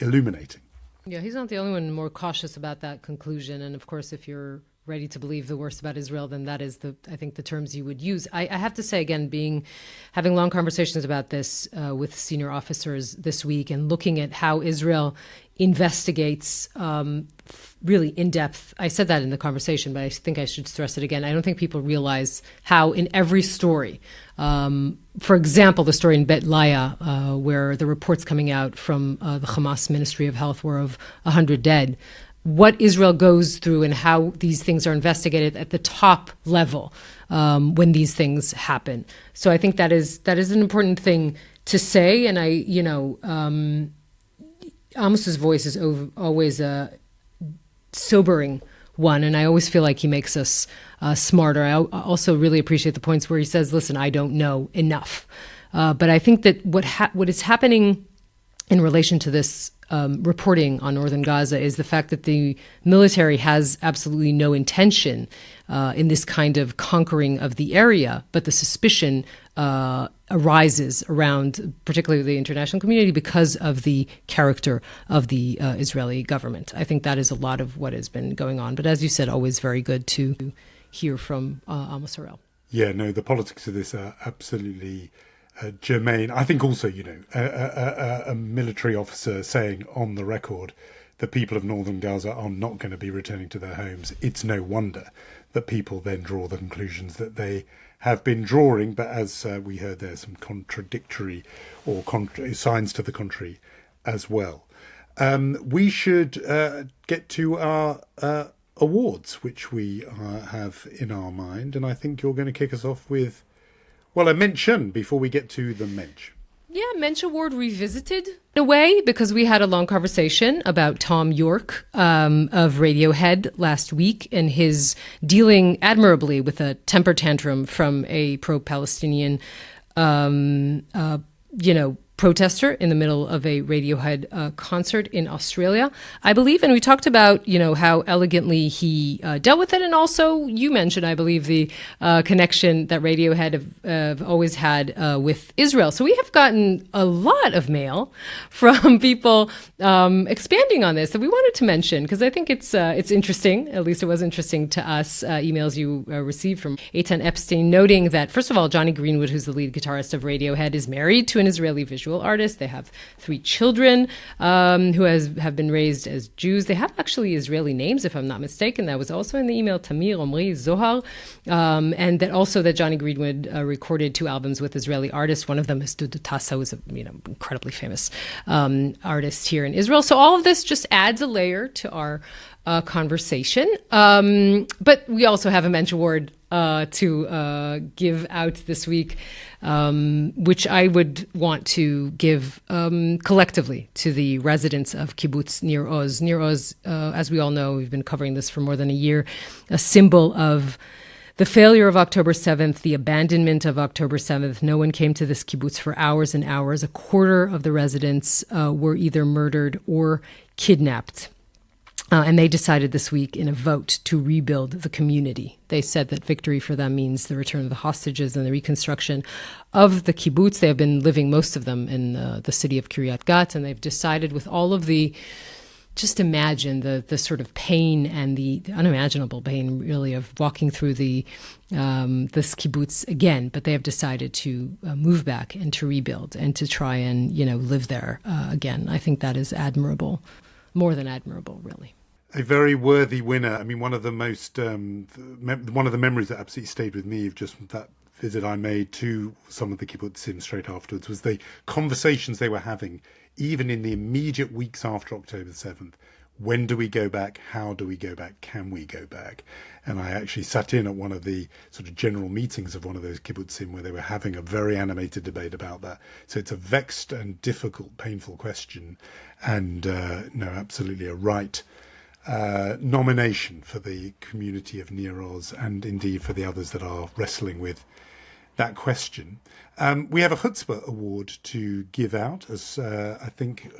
illuminating. Yeah, he's not the only one more cautious about that conclusion. And of course, if you're ready to believe the worst about Israel, then that is I think the terms you would use. I have to say, again, having long conversations about this with senior officers this week and looking at how Israel investigates really in depth. I said that in the conversation, but I think I should stress it again. I don't think people realize how in every story, for example, the story in Bet Laya, where the reports coming out from the Hamas Ministry of Health were of 100 dead, what Israel goes through and how these things are investigated at the top level when these things happen. So I think that is an important thing to say. And Amos's voice is always a sobering one, and I always feel like he makes us smarter. I also really appreciate the points where he says, listen, I don't know enough. But I think that what is happening in relation to this reporting on northern Gaza is the fact that the military has absolutely no intention in this kind of conquering of the area, but the suspicion arises around particularly the international community because of the character of the Israeli government. I think that is a lot of what has been going on. But as you said, always very good to hear from Amos Harel. Yeah, no, the politics of this are absolutely germane. I think also, a military officer saying on the record the people of northern Gaza are not going to be returning to their homes. It's no wonder that people then draw the conclusions that they have been drawing. But as we heard, there's some contradictory or signs to the contrary as well. We should get to our awards, which we have in our mind. And I think you're going to kick us off with, well, a mention before we get to the Mensch. Yeah, Mensch Award revisited in a way, because we had a long conversation about Tom York of Radiohead last week and his dealing admirably with a temper tantrum from a pro-Palestinian, protester in the middle of a Radiohead concert in Australia, I believe. And we talked about, how elegantly he dealt with it. And also you mentioned, I believe, the connection that Radiohead have always had with Israel. So we have gotten a lot of mail from people expanding on this that we wanted to mention, because I think it's interesting. At least it was interesting to us. Emails you received from Eitan Epstein noting that, first of all, Johnny Greenwood, who's the lead guitarist of Radiohead, is married to an Israeli visual artist. They have 3 children who have been raised as Jews. They have actually Israeli names, if I'm not mistaken. That was also in the email, Tamir, Omri, Zohar. And that also that Johnny Greenwood recorded 2 albums with Israeli artists. One of them is Dudu Tassa, who's an incredibly famous artist here in Israel. So all of this just adds a layer to our conversation. But we also have a Mensch Award to give out this week, which I would want to give collectively to the residents of Kibbutz Nir Oz. Nir Oz, as we all know, we've been covering this for more than a year, a symbol of the failure of October 7th, the abandonment of October 7th. No one came to this kibbutz for hours and hours. A quarter of the residents were either murdered or kidnapped. And they decided this week in a vote to rebuild the community. They said that victory for them means the return of the hostages and the reconstruction of the kibbutz. They have been living, most of them, in the city of Kiryat Gat, and they've decided with all of the just imagine the sort of pain and the unimaginable pain, really, of walking through this kibbutz again. But they have decided to move back and to rebuild and to try and, live there again. I think that is admirable, more than admirable, really. A very worthy winner. I mean, one of the memories that absolutely stayed with me of just that visit I made to some of the kibbutzim straight afterwards was the conversations they were having, even in the immediate weeks after October the 7th. When do we go back? How do we go back? Can we go back? And I actually sat in at one of the sort of general meetings of one of those kibbutzim where they were having a very animated debate about that. So it's a vexed and difficult, painful question, and absolutely a right nomination for the community of Nir Oz, and indeed for the others that are wrestling with that question. We have a Chuzpah award to give out, as I think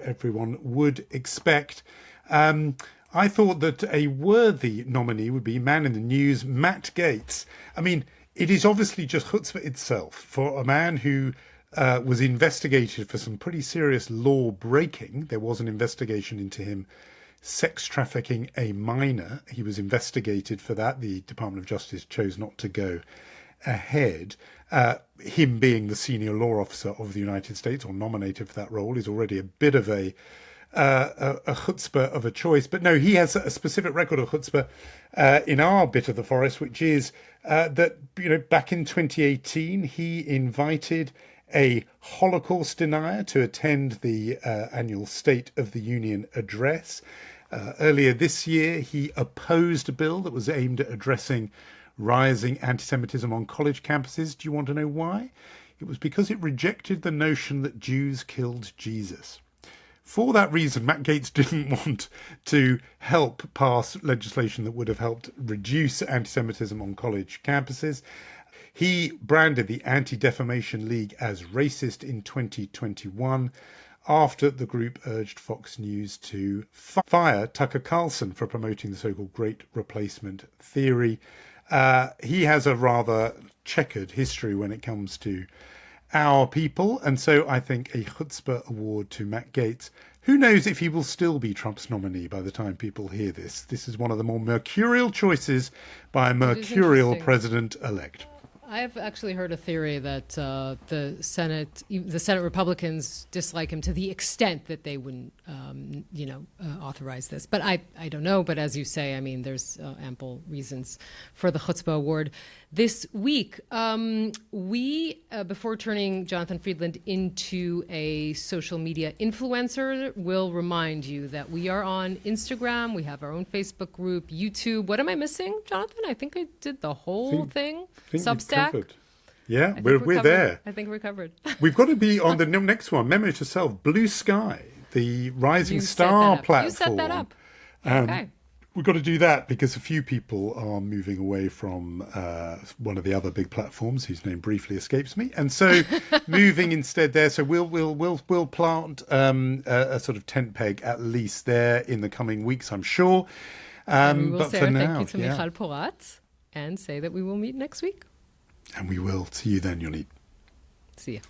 everyone would expect. I thought that a worthy nominee would be man in the news, Matt Gaetz. I mean, it is obviously just Chuzpah itself for a man who was investigated for some pretty serious law breaking. There was an investigation into him sex trafficking a minor. He was investigated for that. The Department of Justice chose not to go ahead. Him being the senior law officer of the United States, or nominated for that role, is already a bit of a chutzpah of a choice. But no, he has a specific record of chutzpah in our bit of the forest, which is that back in 2018 he invited a Holocaust denier to attend the annual State of the Union address. Earlier this year, he opposed a bill that was aimed at addressing rising anti-Semitism on college campuses. Do you want to know why? It was because it rejected the notion that Jews killed Jesus. For that reason, Matt Gaetz didn't want to help pass legislation that would have helped reduce anti-Semitism on college campuses. He branded the Anti-Defamation League as racist in 2021 after the group urged Fox News to fire Tucker Carlson for promoting the so-called Great Replacement theory. He has a rather checkered history when it comes to our people, and so I think a Chutzpah award to Matt Gaetz. Who knows if he will still be Trump's nominee by the time people hear this. This is one of the more mercurial choices by a mercurial president-elect. I've actually heard a theory that the Senate Republicans dislike him to the extent that they wouldn't, authorize this. But I don't know. But as you say, I mean, there's ample reasons for the Chutzpah Award. This week, we, before turning Jonathan Friedland into a social media influencer, will remind you that we are on Instagram. We have our own Facebook group, YouTube. What am I missing, Jonathan? I think I did the whole thing. Substack. Yeah, we're there. I think we're covered. We've got to be on the next one. Remember to yourself, Blue Sky, the Rising Star platform. You set that up. Okay. We've got to do that because a few people are moving away from one of the other big platforms, whose name briefly escapes me, and so moving instead there. So we'll plant a sort of tent peg at least there in the coming weeks, I'm sure. And we will but say for now, thank you to Michal Porat and say that we will meet next week. And we will. See you then, Yonit. See you.